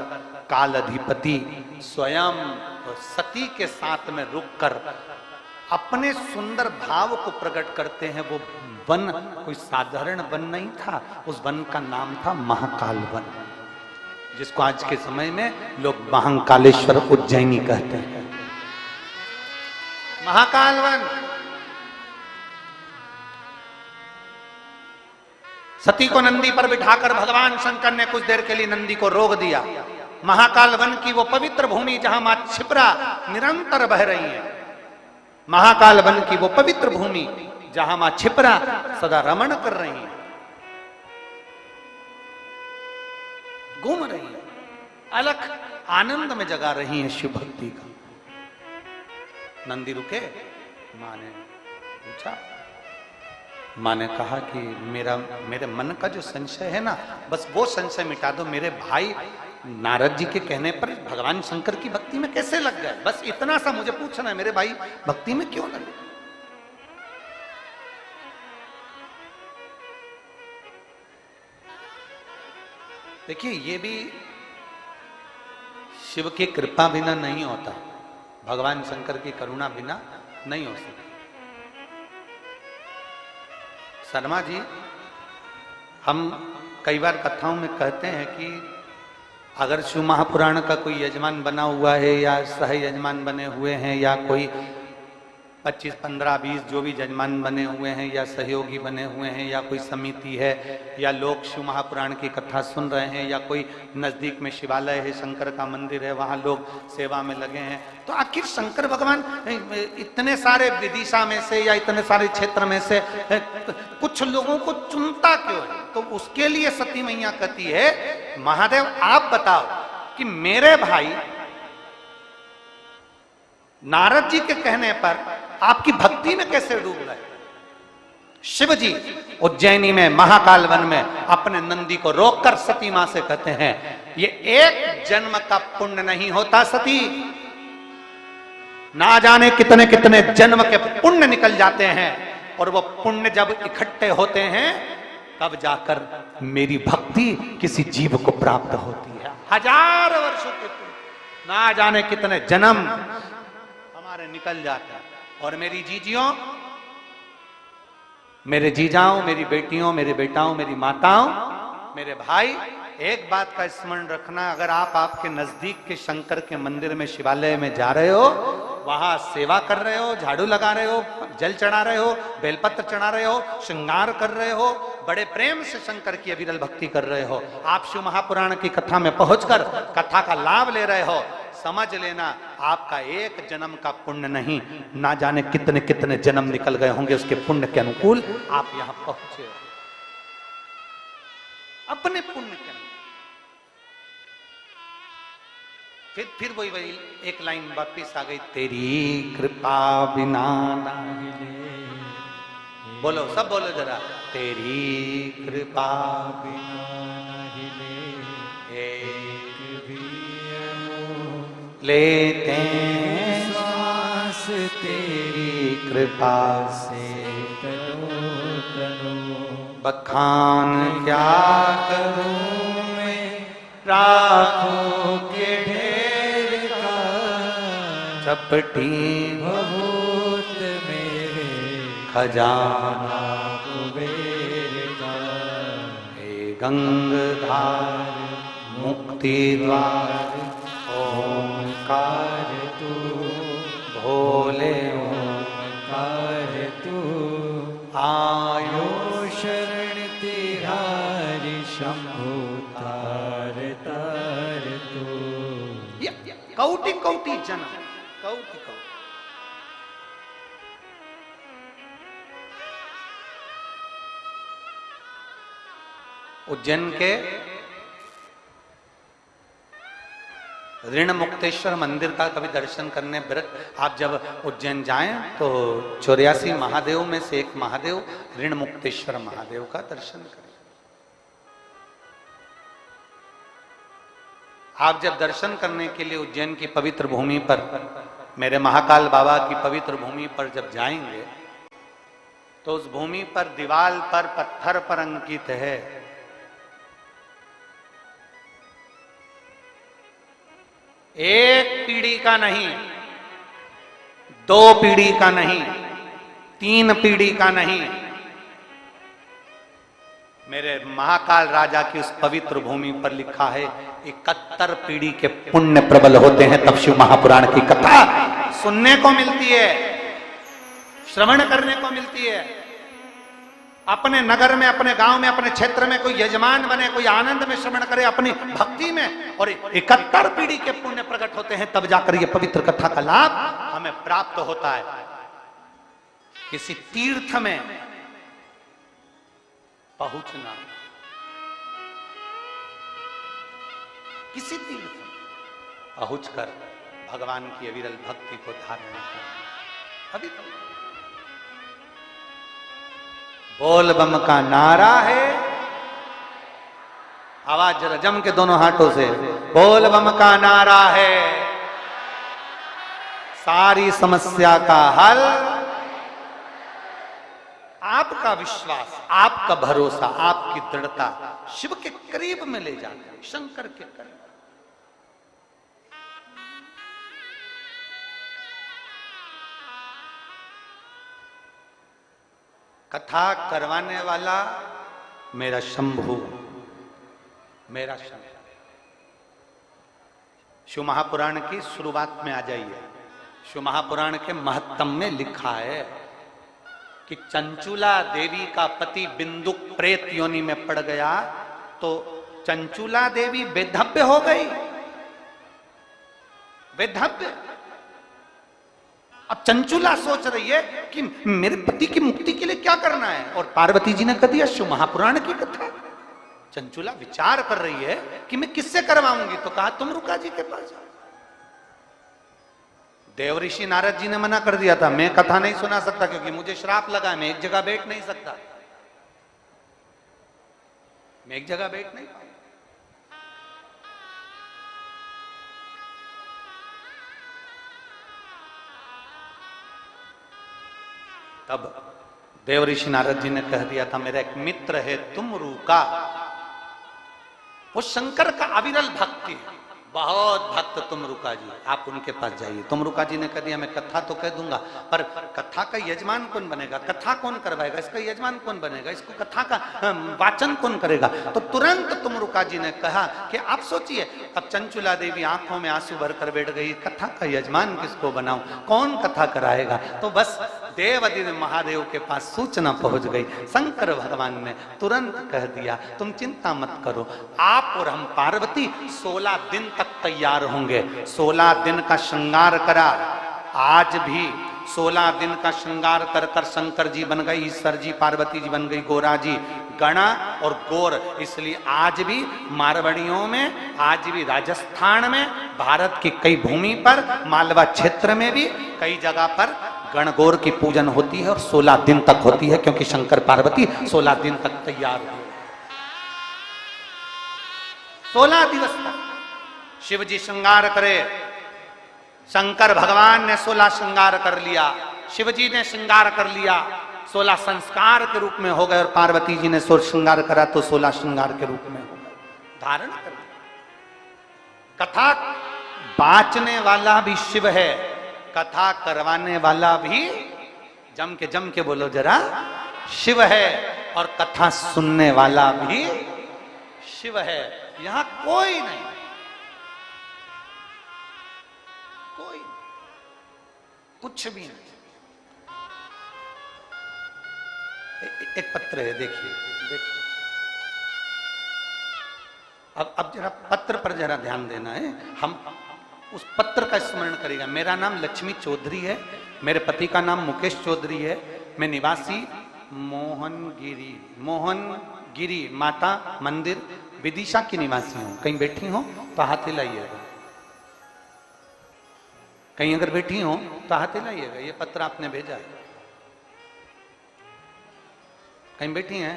काल अधिपति स्वयं और सती के साथ में रुककर अपने सुंदर भाव को प्रकट करते हैं। वो वन कोई साधारण वन नहीं था, उस वन का नाम था महाकाल वन, जिसको आज के समय में लोग महाकालेश्वर उज्जैनी कहते हैं। महाकाल वन। सती को नंदी पर बिठाकर भगवान शंकर ने कुछ देर के लिए नंदी को रोक दिया। महाकाल वन की वो पवित्र भूमि जहां मां क्षिप्रा निरंतर बह रही है, महाकाल वन की वो पवित्र भूमि जहां मां क्षिप्रा सदा रमण कर रही है, घूम रही है, अलख आनंद में जगा रही है शिव भक्ति का। नंदी रुके, मां ने पूछा, मां ने कहा कि मेरे मन का जो संशय है ना, बस वो संशय मिटा दो। मेरे भाई नारद जी के कहने पर भगवान शंकर की भक्ति में कैसे लग गए, बस इतना सा मुझे पूछना है, मेरे भाई भक्ति में क्यों लगे। देखिए ये भी शिव की कृपा बिना नहीं होता, भगवान शंकर की करुणा बिना नहीं हो सकती। शर्मा जी, हम कई बार कथाओं में कहते हैं कि अगर शिव महापुराण का कोई यजमान बना हुआ है या सह यजमान बने हुए हैं या कोई 25, 15, 20 जो भी यजमान बने हुए हैं या सहयोगी बने हुए हैं या कोई समिति है या लोग शिव महापुराण की कथा सुन रहे हैं या कोई नजदीक में शिवालय है, शंकर का मंदिर है, वहां लोग सेवा में लगे हैं, तो आखिर शंकर भगवान इतने सारे विदिशा में से या इतने सारे क्षेत्र में से कुछ लोगों को चुनता क्यों है। तो उसके लिए सती मैया कहती है, महादेव आप बताओ कि मेरे भाई नारद जी के कहने पर आपकी भक्ति में कैसे डूब गए। शिव जी उज्जैनी में महाकाल वन में अपने नंदी को रोककर सती मां से कहते हैं, ये एक जन्म का पुण्य नहीं होता सती, ना जाने कितने कितने जन्म के पुण्य निकल जाते हैं, और वो पुण्य जब इकट्ठे होते हैं तब जाकर मेरी भक्ति किसी जीव को प्राप्त होती है। 1000 वर्षों के पुण्य, ना जाने कितने जन्म हमारे निकल जाता है। और मेरी जीजियों, मेरे जीजाओं, मेरी बेटियों, मेरे बेटाओं, मेरी माताओं, मेरे भाई, एक बात का स्मरण रखना, अगर आप आपके नजदीक के शंकर के मंदिर में शिवालय में जा रहे हो, वहां सेवा कर रहे हो, झाड़ू लगा रहे हो, जल चढ़ा रहे हो, बेलपत्र चढ़ा रहे हो, श्रृंगार कर रहे हो, बड़े प्रेम से शंकर की अविरल भक्ति कर रहे हो, आप शिव महापुराण की कथा में पहुंचकर कथा का लाभ ले रहे हो, समझ लेना आपका एक जन्म का पुण्य नहीं, ना जाने कितने कितने जन्म निकल गए होंगे उसके पुण्य के अनुकूल आप यहां पहुंचे हो, अपने पुण्य के अनुकूल। फिर वही एक लाइन वापिस आ गई, तेरी कृपा बिना नहीं। बोलो, सब बोलो जरा, तेरी कृपा बिना नहीं लेते श्वास, तेरी कृपा से बखान क्या करूं मैं, राखों के ढेर का चपटी बहुत मेरे खजाना कुबेर का, हे गंगाधार मुक्ति द्वार ओंकार तू, भोले ओंकार तू, आयो आयो शरण तिहारी शंभु तार तार तू। कौटि कौटि जन, कौटि कौटि। उज्जैन के ऋण मुक्तेश्वर मंदिर का कभी दर्शन करने आप जब उज्जैन जाएं तो 84 महादेव में से एक महादेव ऋण मुक्तेश्वर महादेव का दर्शन करें। आप जब दर्शन करने के लिए उज्जैन की पवित्र भूमि पर, मेरे महाकाल बाबा की पवित्र भूमि पर जब जाएंगे तो उस भूमि पर दीवाल पर पत्थर पर अंकित है, एक पीढ़ी का नहीं, 2 पीढ़ी का नहीं, 3 पीढ़ी का नहीं, मेरे महाकाल राजा की उस पवित्र भूमि पर लिखा है 71 पीढ़ी के पुण्य प्रबल होते हैं तब शिव महापुराण की कथा सुनने को मिलती है, श्रवण करने को मिलती है। अपने नगर में, अपने गांव में, अपने क्षेत्र में कोई यजमान बने, कोई आनंद में श्रवण करे अपनी भक्ति में, और 71 पीढ़ी के पुण्य प्रकट होते हैं तब जाकर ये पवित्र कथा का लाभ हमें प्राप्त होता है। किसी तीर्थ में पहुंचना, किसी तीर्थ में पहुंचकर भगवान की अविरल भक्ति को धारण करना, अभी तो बोल बम का नारा है। आवाज जरा जम के दोनों हाथों से, बोल बम का नारा है, सारी समस्या का हल। आपका विश्वास, आपका भरोसा, आपकी दृढ़ता शिव के करीब में ले जाता है, शंकर के करीब। कथा करवाने वाला मेरा शंभु, मेरा शंभु। शिव महापुराण की शुरुआत में आ जाइए। शिव महापुराण के महत्तम में लिखा है कि चंचुला देवी का पति बिंदुक प्रेत योनि में पड़ गया तो चंचुला देवी वेधव्य हो गई, वेधव्य। अब चंचुला सोच रही है कि मेरे पति की मुक्ति के लिए क्या करना है, और पार्वती जी ने कह दिया शिव महापुराण की कथा। चंचुला विचार कर रही है कि मैं किससे करवाऊंगी, तो कहा तुम रुका जी के पास जाओ। देव ऋषि नारद जी ने मना कर दिया था, मैं कथा नहीं सुना सकता क्योंकि मुझे श्राप लगा, मैं एक जगह बैठ नहीं सकता, मैं एक जगह बैठ नहीं पाऊंगा। तब देव ऋषि नारद जी ने कह दिया था, मेरा एक मित्र है तुमरू का, वो शंकर का अविरल भक्त है, बहुत भक्त तुमरुका जी, आप उनके पास जाइए। तुमरुका जी ने कह दिया मैं कथा तो कह दूंगा, पर कथा का यजमान कौन बनेगा, कथा कौन करवाएगा, इसका यजमान कौन बनेगा, इसको कथा का वाचन कौन करेगा। तो तुरंत तुमरुका जी ने कहा कि आप सोचिए। अब चंचुला देवी आंखों में आंसू भरकर बैठ गई, कथा का यजमान किसको बनाऊं, कौन कथा कराएगा। तो बस देवादिदेव महादेव के पास सूचना पहुंच गई। शंकर भगवान ने तुरंत कह दिया तुम चिंता मत करो, आप और हम पार्वती 16 दिन तक तैयार होंगे। 16 दिन का श्रृंगार करा, आज भी 16 दिन का श्रृंगार कर कर शंकर जी बन गए, ईश्वर जी, पार्वती जी बन गई गोरा जी, गणा और गोर। इसलिए आज भी मारवाड़ियों में, आज भी राजस्थान में, भारत की कई भूमि पर, मालवा क्षेत्र में भी कई जगह पर गणगौर की पूजन होती है और 16 दिन तक होती है, क्योंकि शंकर पार्वती 16 दिन तक तैयार हुए। 16 दिवस तक शिव जी श्रृंगार करे। शंकर भगवान ने 16 श्रृंगार कर लिया, शिव जी ने श्रृंगार कर लिया, 16 संस्कार के रूप में हो गए, और पार्वती जी ने 16 श्रृंगार करा तो 16 श्रृंगार के रूप में हो गए, धारण कर लिया। कथा बांचने वाला भी शिव है, कथा करवाने वाला भी जम के बोलो जरा शिव है, और कथा सुनने वाला भी शिव है। यहां कोई नहीं। कुछ भी नहीं। एक पत्र है, देखिए देखिए। अब जरा पत्र पर जरा ध्यान देना है। हम उस पत्र का स्मरण करेगा। मेरा नाम लक्ष्मी चौधरी है, मेरे पति का नाम मुकेश चौधरी है, मैं निवासी मोहनगिरी माता मंदिर विदिशा की निवासी हूं। कहीं बैठी हो तो हाथ हिलाइएगा, कहीं अगर बैठी हो तो हाथ हिलाइएगा। ये पत्र आपने भेजा है। कहीं बैठी हैं,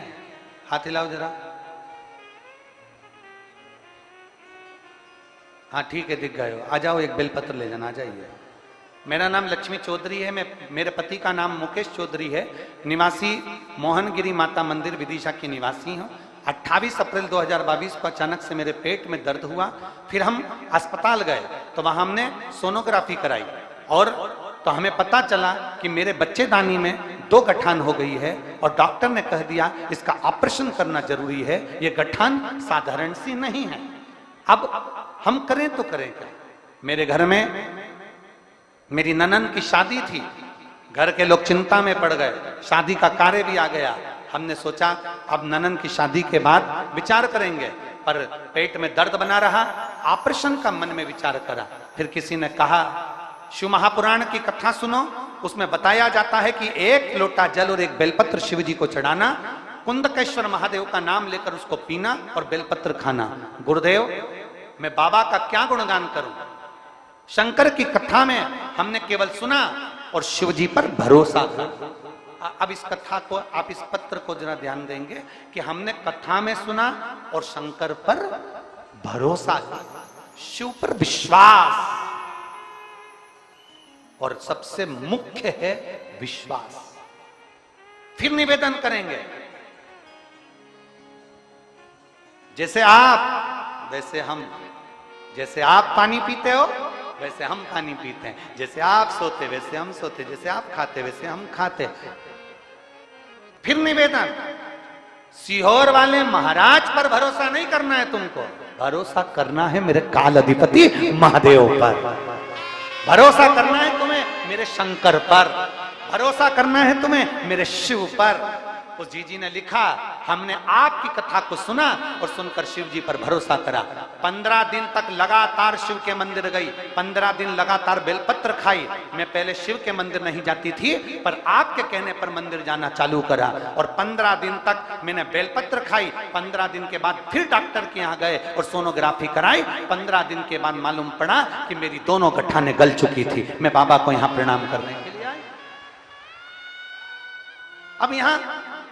हाथ हिलाओ जरा। हाँ ठीक है, दिख गए हो। आ जाओ, एक बेलपत्र ले जाना, आ जाइए। मेरा नाम लक्ष्मी चौधरी है, मेरे पति का नाम मुकेश चौधरी है, निवासी मोहनगिरी माता मंदिर विदिशा की निवासी हूँ। 28 अप्रैल 2022 को अचानक से मेरे पेट में दर्द हुआ। फिर हम अस्पताल गए तो वहां हमने सोनोग्राफी कराई और तो हमें पता चला कि मेरे बच्चेदानी में 2 गठान हो गई है और डॉक्टर ने कह दिया इसका ऑपरेशन करना जरूरी है। ये गठान साधारण सी नहीं है। अब हम करें तो करें क्या। मेरे घर में मेरी ननंद की शादी थी, घर के लोग चिंता में पड़ गए, शादी का कार्य भी आ गया। हमने सोचा अब ननंद की शादी के बाद विचार करेंगे, पर पेट में दर्द बना रहा, ऑपरेशन का मन में विचार करा। फिर किसी ने कहा शिव महापुराण की कथा सुनो, उसमें बताया जाता है कि 1 लोटा जल और 1 बेलपत्र शिव जी को चढ़ाना, कुंदकेश्वर महादेव का नाम लेकर उसको पीना और बेलपत्र खाना। गुरुदेव, मैं बाबा का क्या गुणगान करूं। शंकर की कथा में हमने केवल सुना और शिव जी पर भरोसा। अब इस कथा को, आप इस पत्र को जरा ध्यान देंगे कि हमने कथा में सुना और शंकर पर भरोसा, शिव पर विश्वास, और सबसे मुख्य है विश्वास। फिर निवेदन करेंगे, जैसे आप वैसे हम, जैसे आप पानी पीते हो वैसे हम पानी पीते हैं, जैसे आप सोते वैसे हम सोते, जैसे आप खाते वैसे हम खाते। फिर निवेदन, सीहोर वाले महाराज पर भरोसा नहीं करना है तुमको, भरोसा करना है मेरे काल अधिपति महादेव पर, भरोसा करना है तुम्हें मेरे शंकर पर, भरोसा करना है तुम्हें मेरे शिव पर। उस जीजी ने लिखा, हमने आपकी कथा को सुना और सुनकर शिव जी पर भरोसा करा। 15 दिन तक लगातार शिव के मंदिर गई, 15 दिन लगातार बेलपत्र खाई। मैं पहले शिव के मंदिर नहीं जाती थी, पर आपके कहने पर मंदिर जाना चालू करा और 15 दिन तक मैंने बेलपत्र खाई। 15 दिन के बाद फिर डॉक्टर के यहाँ गए और सोनोग्राफी कराई। 15 दिन के बाद मालूम पड़ा कि मेरी दोनों गठाने गल चुकी थी। मैं बाबा को यहाँ प्रणाम करने के लिए आई। अब यहाँ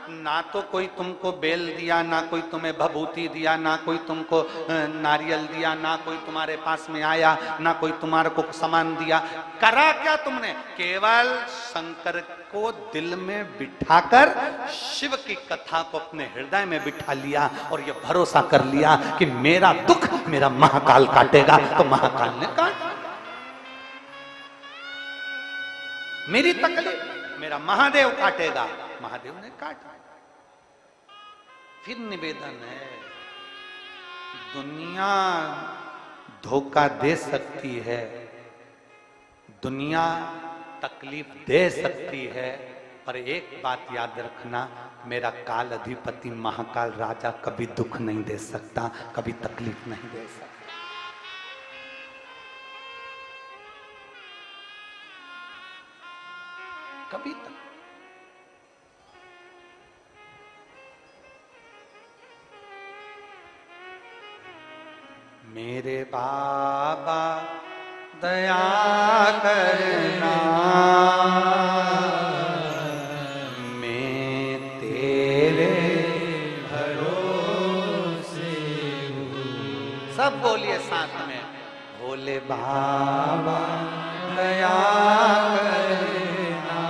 ना तो कोई तुमको बेल दिया, ना कोई तुम्हें भभूति दिया, ना कोई तुमको नारियल दिया, ना कोई तुम्हारे पास में आया, ना कोई तुम्हारे को सामान दिया। करा क्या तुमने? केवल शंकर को दिल में बिठाकर शिव की कथा को अपने हृदय में बिठा लिया और ये भरोसा कर लिया कि मेरा दुख मेरा महाकाल काटेगा, तो महाकाल ने काट। मेरी तकलीफ मेरा महादेव काटेगा, महादेव ने काटा। फिर निवेदन है, दुनिया धोखा दे सकती है, दुनिया तकलीफ दे सकती है, पर एक बात याद रखना, मेरा काल अधिपति महाकाल राजा कभी दुख नहीं दे सकता, कभी तकलीफ नहीं दे सकता। कभी तक मेरे बाबा दया करना, मैं तेरे भरोसे हूँ। सब बोलिए साथ में, भोले बाबा दया करना,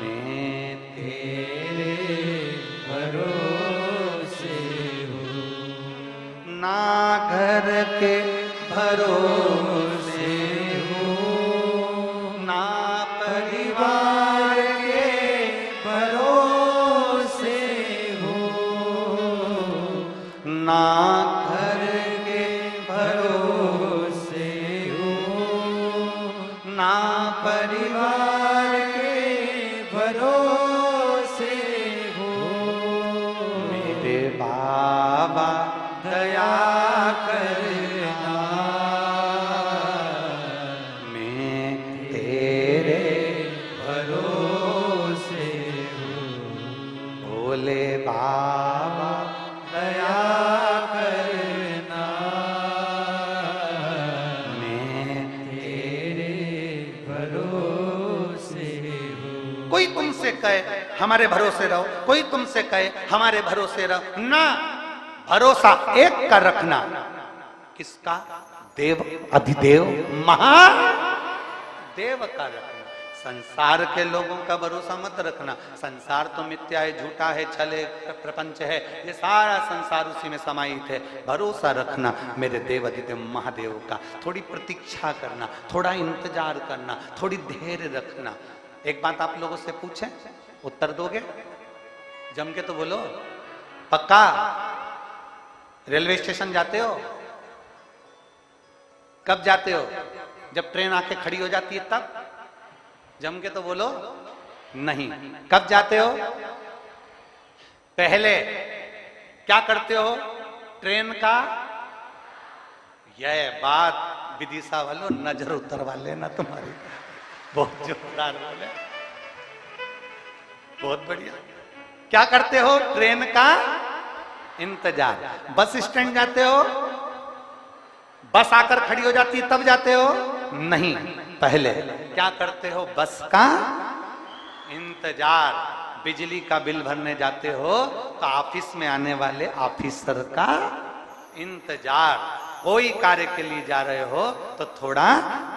मैं तेरे भरोसे हूँ। ना घर के भरोसे हूँ, ना परिवार के भरोसे हूँ, ना घर के भरोसे हूँ, मेरे बाबा दया करना, मैं तेरे भरोसे हूँ। भोले बाबा दया करना, मैं तेरे भरोसे हूँ। कोई तुमसे कहे हमारे भरोसे रहो, कोई तुमसे कहे हमारे भरोसे रहो ना, भरोसा एक का रखना। किसका? देव अधिदेव महादेव का रखना। संसार के लोगों का भरोसा मत रखना। संसार तो मिथ्या है, झूठा है, छले प्रपंच है, ये सारा संसार उसी में समाहित है। भरोसा रखना मेरे देव अधिदेव महादेव का। थोड़ी प्रतीक्षा करना, थोड़ा इंतजार करना, थोड़ी धैर्य रखना। एक बात आप लोगों से पूछें, उत्तर दोगे? जम के तो बोलो। पक्का? रेलवे स्टेशन जाते हो? कब जाते हो? जब ट्रेन आके खड़ी हो जाती है तब? जम के तो बोलो। नहीं। कब जाते हो? पहले क्या करते हो? ट्रेन का यह बात विदिशा वालों नजर उतरवा लेना तुम्हारी। बहुत जोरदार बोले, बहुत बढ़िया। क्या करते हो? ट्रेन का इंतजार। बस स्टैंड जाते हो? बस आकर खड़ी हो जाती है तब जाते हो? नहीं, पहले क्या करते हो? बस का इंतजार। बिजली का बिल भरने जाते हो तो ऑफिस में आने वाले ऑफिसर का इंतजार। कोई कार्य के लिए जा रहे हो तो थोड़ा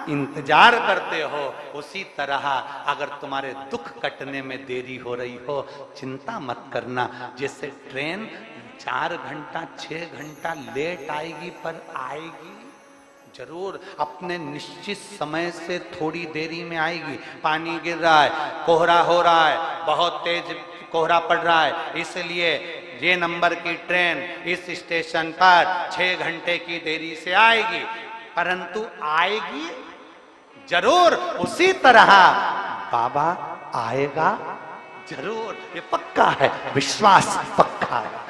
इंतजार करते हो। उसी तरह अगर तुम्हारे दुख कटने में देरी हो रही हो, चिंता मत करना। जैसे ट्रेन 4 घंटा 6 घंटा लेट आएगी पर आएगी जरूर। अपने निश्चित समय से थोड़ी देरी में आएगी। पानी गिर रहा है, कोहरा हो रहा है, बहुत तेज कोहरा पड़ रहा है, इसलिए ये नंबर की ट्रेन इस स्टेशन पर 6 घंटे की देरी से आएगी, परंतु आएगी जरूर। उसी तरह बाबा आएगा जरूर, ये पक्का है, विश्वास पक्का है।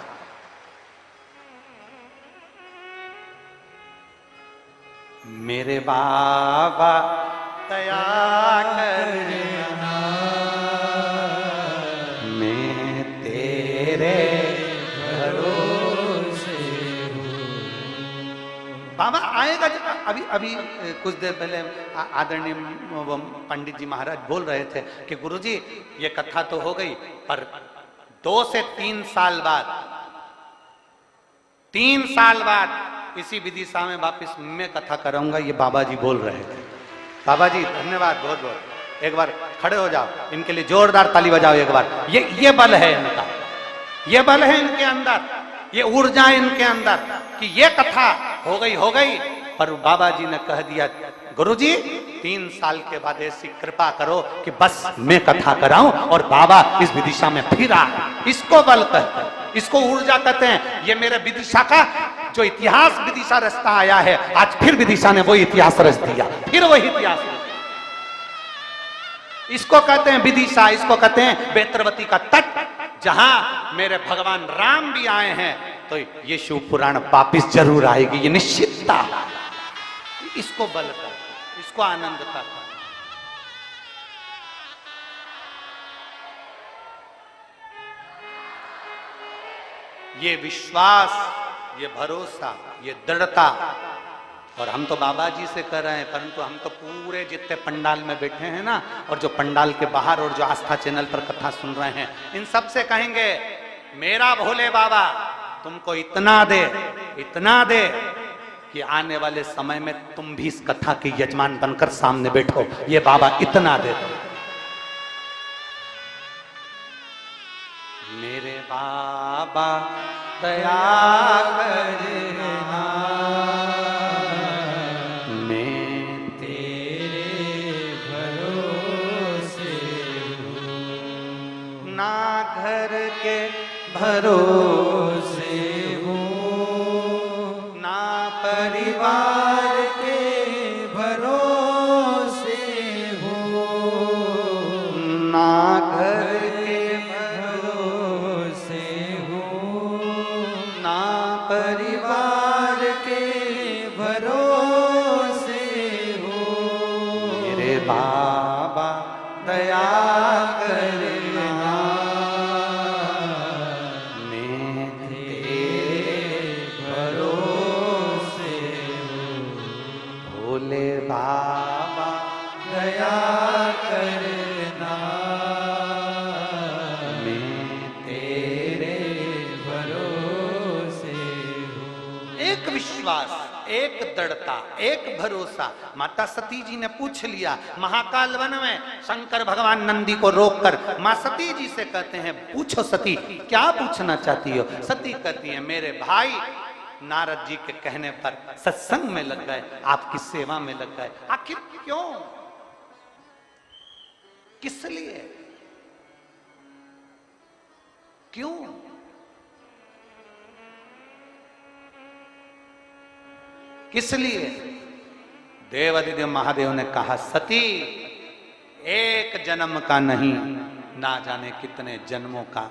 मेरे बाबा दया करना, मैं तेरे भरोसे हूँ। बाबा आएगा। अभी अभी कुछ देर पहले आदरणीय पंडित जी महाराज बोल रहे थे कि गुरुजी ये कथा तो हो गई, पर 2 से 3 साल बाद, 3 साल बाद इसी विदिशा में वापिस मैं कथा कराऊंगा, ये बाबा जी बोल रहे थे। बाबा जी धन्यवाद बहुत बहुत। एक बार खड़े हो जाओ, इनके लिए जोरदार ताली बजाओ एक बार। ये बल है इनका, ये बल है इनके अंदर, ये ऊर्जा इनके अंदर कि ये कथा हो गई। पर बाबा जी ने कह दिया गुरुजी 3 साल के बाद ऐसी कृपा करो कि बस मैं कथा कराऊं और बाबा इस विदिशा में फिर आ। इसको बल कहते हैं, इसको ऊर्जा कहते हैं। ये मेरे विदिशा का जो इतिहास विदिशा रचता आया है, आज फिर विदिशा ने वही इतिहास रच दिया, फिर वही इतिहास। इसको कहते हैं विदिशा, इसको कहते हैं बेत्रवती का तट, जहां मेरे भगवान राम भी आए हैं। तो ये शिव पुराण वापिस जरूर आएगी, ये निश्चितता। इसको बल कर, इसको आनंद कर। ये विश्वास, ये भरोसा, ये दृढ़ता। और हम तो बाबा जी से कर रहे हैं, परंतु हम तो पूरे जितने पंडाल में बैठे हैं ना, और जो पंडाल के बाहर और जो आस्था चैनल पर कथा सुन रहे हैं, इन सब से कहेंगे मेरा भोले बाबा तुमको इतना दे कि आने वाले समय में तुम भी इस कथा के यजमान बनकर सामने बैठो। ये बाबा इतना दे दो। मेरे बाबा दया करना, मैं तेरे भरोसे हूँ। ना घर के भरोसे हूँ, ना परिवार के भरोसे हूँ, ना घर के भरोसे हूँ, परिवार के भरोसे हो। मेरे बाबा दया करना मैं तेरे भरोसे हो। भोले बाबा दया करना मैं तेरे भरोसे हो। एक विश्वास, एक दृढ़ता, एक भरोसा। माता सती जी ने पूछ लिया महाकाल वन में, शंकर भगवान नंदी को रोककर मां सती जी से कहते हैं पूछो सती क्या पूछना चाहती हो। सती कहती है मेरे भाई नारद जी के कहने पर सत्संग में लग गए, आपकी सेवा में लग गए। आखिर क्यों, किस लिए, क्यों? किस लिए? देवादिदेव महादेव ने कहा सती एक जन्म का नहीं, ना जाने कितने जन्मों का,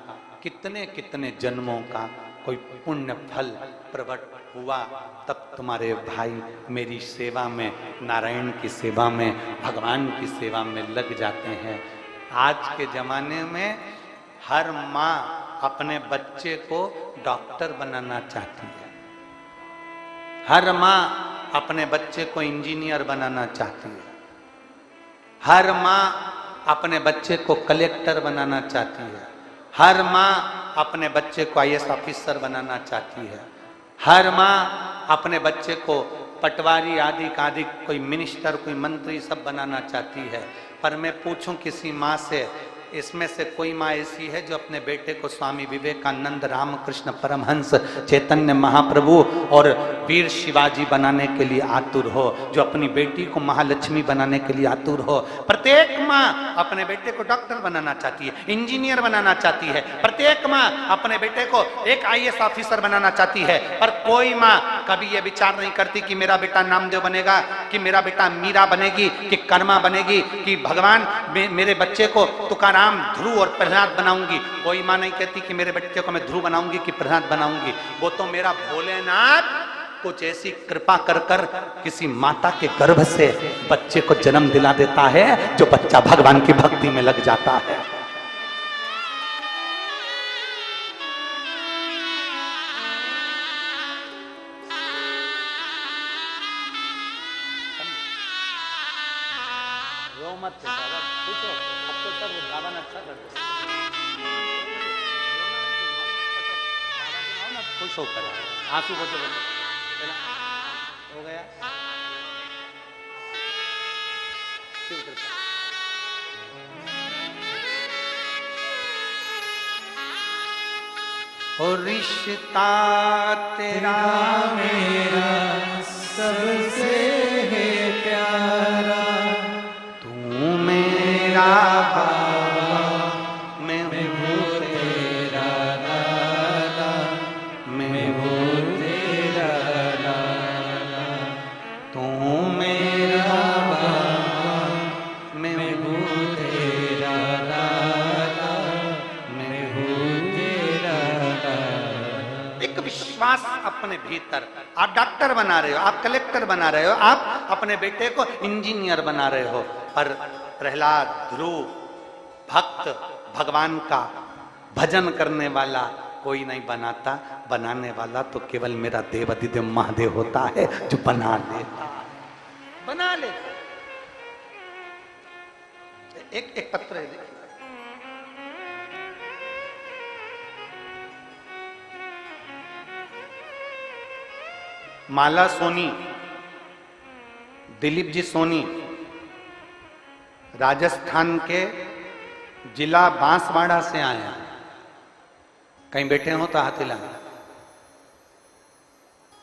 कितने कितने जन्मों का कोई पुण्य फल प्रकट हुआ, तब तुम्हारे भाई मेरी सेवा में, नारायण की सेवा में, भगवान की सेवा में लग जाते हैं। आज के जमाने में हर माँ अपने बच्चे को डॉक्टर बनाना चाहती है, हर माँ अपने बच्चे को इंजीनियर बनाना चाहती है, हर माँ अपने बच्चे को कलेक्टर बनाना चाहती है, हर माँ अपने बच्चे को आईएएस ऑफिसर बनाना चाहती है, हर माँ अपने बच्चे को पटवारी आदि आदि कोई मिनिस्टर, कोई मंत्री सब बनाना चाहती है। पर मैं पूछूं किसी माँ से, इसमें से कोई माँ ऐसी है जो अपने बेटे को स्वामी विवेकानंद, रामकृष्ण परमहंस, चैतन्य महाप्रभु और वीर शिवाजी बनाने के लिए आतुर हो, जो अपनी बेटी को महालक्ष्मी बनाने के लिए आतुर हो? प्रत्येक माँ अपने बेटे को डॉक्टर बनाना चाहती है, इंजीनियर बनाना चाहती है, प्रत्येक माँ अपने बेटे को एक आईएएस ऑफिसर बनाना चाहती है। पर कोई माँ कभी ये विचार नहीं करती कि मेरा बेटा नामदेव बनेगा, कि मेरा बेटा मीरा बनेगी, कि कर्मा बनेगी, कि भगवान मेरे बच्चे को तुकाराम, ध्रुव और प्रहलाद बनाऊंगी। कोई माँ नहीं कहती कि मेरे बच्चे को मैं ध्रुव बनाऊंगी कि प्रहलाद बनाऊंगी। वो तो मेरा भोलेनाथ कुछ ऐसी कृपा कर कर किसी माता के गर्भ से बच्चे को जन्म दिला देता है, जो बच्चा भगवान की भक्ति में लग जाता है। खुश होकर आंसू बचो हो गया। शिव कृपा। और रिश्ता तेरा मेरा सबसे है प्यारा, तू मेरा बाबा, मैं हूँ तेरा लाला, मैं हूँ तेरा लाला। तू मेरा बाबा, मैं हूँ तेरा लाला, मैं हूँ तेरा लाला। एक विश्वास अपने भीतर। आप डॉक्टर बना रहे हो, आप कलेक्टर बना रहे हो, आप अपने बेटे को इंजीनियर बना रहे हो, पर प्रहलाद, ध्रुव, भक्त, भगवान का भजन करने वाला कोई नहीं बनाता। बनाने वाला तो केवल मेरा देवादिदेव महादेव होता है, जो बना लेता, बना लेता। एक पत्र है, देखिए। माला सोनी, दिलीप जी सोनी, राजस्थान के जिला बांसवाड़ा से आए हैं। कहीं बैठे हो तो हाथ हिला,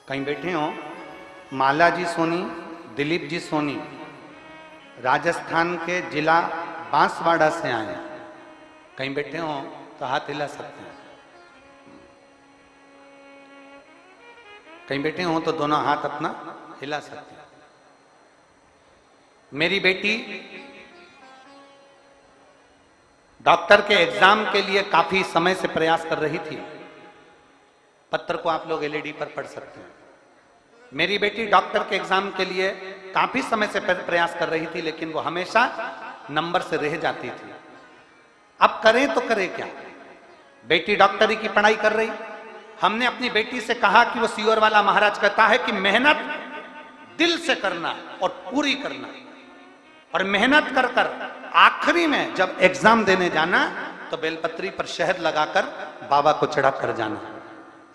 कहीं बैठे हो। माला जी सोनी, दिलीप जी सोनी, राजस्थान के जिला बांसवाड़ा से आए हैं। कहीं बैठे हो तो हाथ हिला सकते हैं। कहीं बैठे हो तो दोनों हाथ अपना हिला सकते हैं। मेरी बेटी डॉक्टर के एग्जाम के लिए काफी समय से प्रयास कर रही थी, पत्र को आप लोग एलईडी पर पढ़ सकते हैं। मेरी बेटी डॉक्टर के एग्जाम के लिए काफी समय से प्रयास कर रही थी, लेकिन वो हमेशा नंबर से रह जाती थी। अब करें तो करें क्या? बेटी डॉक्टरी की पढ़ाई कर रही। हमने अपनी बेटी से कहा कि वो सीओर वाला महाराज कहता है कि मेहनत दिल से करना और पूरी करना, और मेहनत कर कर आखिरी में जब एग्जाम देने जाना तो बेलपत्री पर शहद लगाकर बाबा को चढ़ा कर जाना।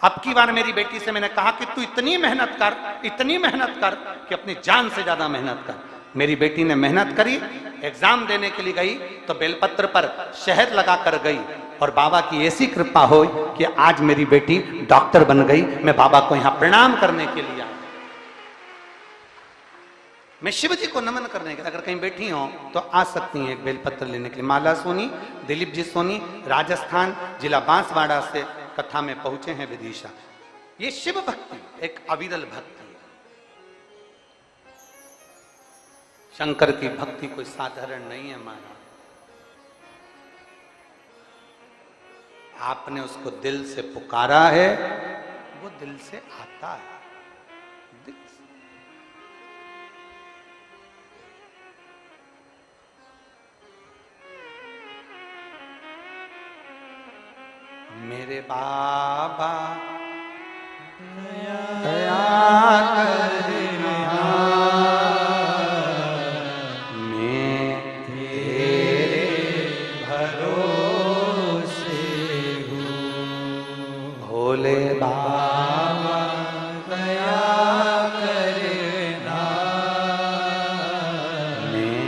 अब की बार मेरी बेटी से मैंने कहा कि तू इतनी मेहनत कर कि अपनी जान से ज्यादा मेहनत कर। मेरी बेटी ने मेहनत करी, एग्जाम देने के लिए गई तो बेलपत्र पर शहद लगाकर गई, और बाबा की ऐसी कृपा हो कि आज मेरी बेटी डॉक्टर बन गई। मैं बाबा को यहां प्रणाम करने के लिए आया, मैं शिव जी को नमन करने के। अगर कहीं बैठी हो तो आ सकती हैं एक बेलपत्र लेने के लिए। माला सोनी, दिलीप जी सोनी, राजस्थान, जिला बांसवाड़ा से कथा में पहुंचे हैं विदिशा। ये शिव भक्ति एक अविरल भक्ति है। शंकर की भक्ति कोई साधारण नहीं है महाराज। आपने उसको दिल से पुकारा है, वो दिल से आता है। दिल से। मेरे बाबा दया करना, मैं तेरे भरोसे हूँ। भोले बाबा दया करना, मैं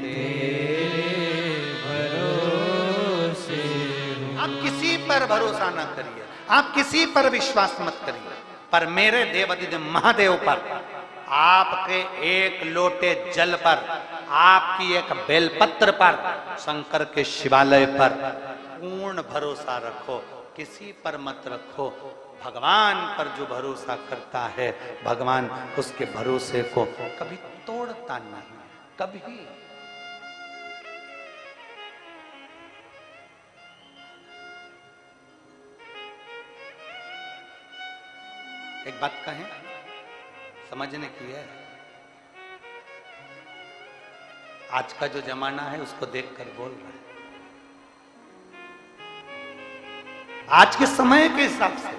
तेरे भरोसे हूँ। आप किसी पर भरोसा ना करिए, आप किसी पर विश्वास मत करिए, पर मेरे देवाधिदेव महादेव पर, आपके एक लोटे जल पर, आपकी एक बेलपत्र पर, शंकर के शिवालय पर पूर्ण भरोसा रखो, किसी पर मत रखो। भगवान पर जो भरोसा करता है, भगवान उसके भरोसे को कभी तोड़ता नहीं, कभी। एक बात कहें, समझने की है। आज का जो जमाना है उसको देखकर बोल रहा है। आज के समय के हिसाब से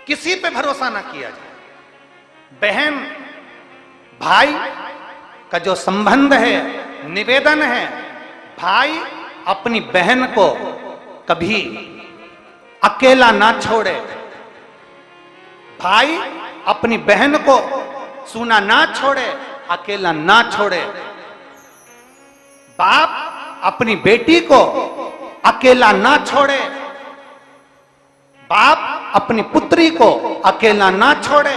किसी पे भरोसा ना किया जाए। बहन भाई का जो संबंध है, निवेदन है, भाई अपनी बहन को कभी अकेला ना छोड़े, भाई अपनी बहन को सूना ना छोड़े, अकेला ना छोड़े। बाप अपनी बेटी को अकेला ना छोड़े, बाप अपनी पुत्री को अकेला ना छोड़े,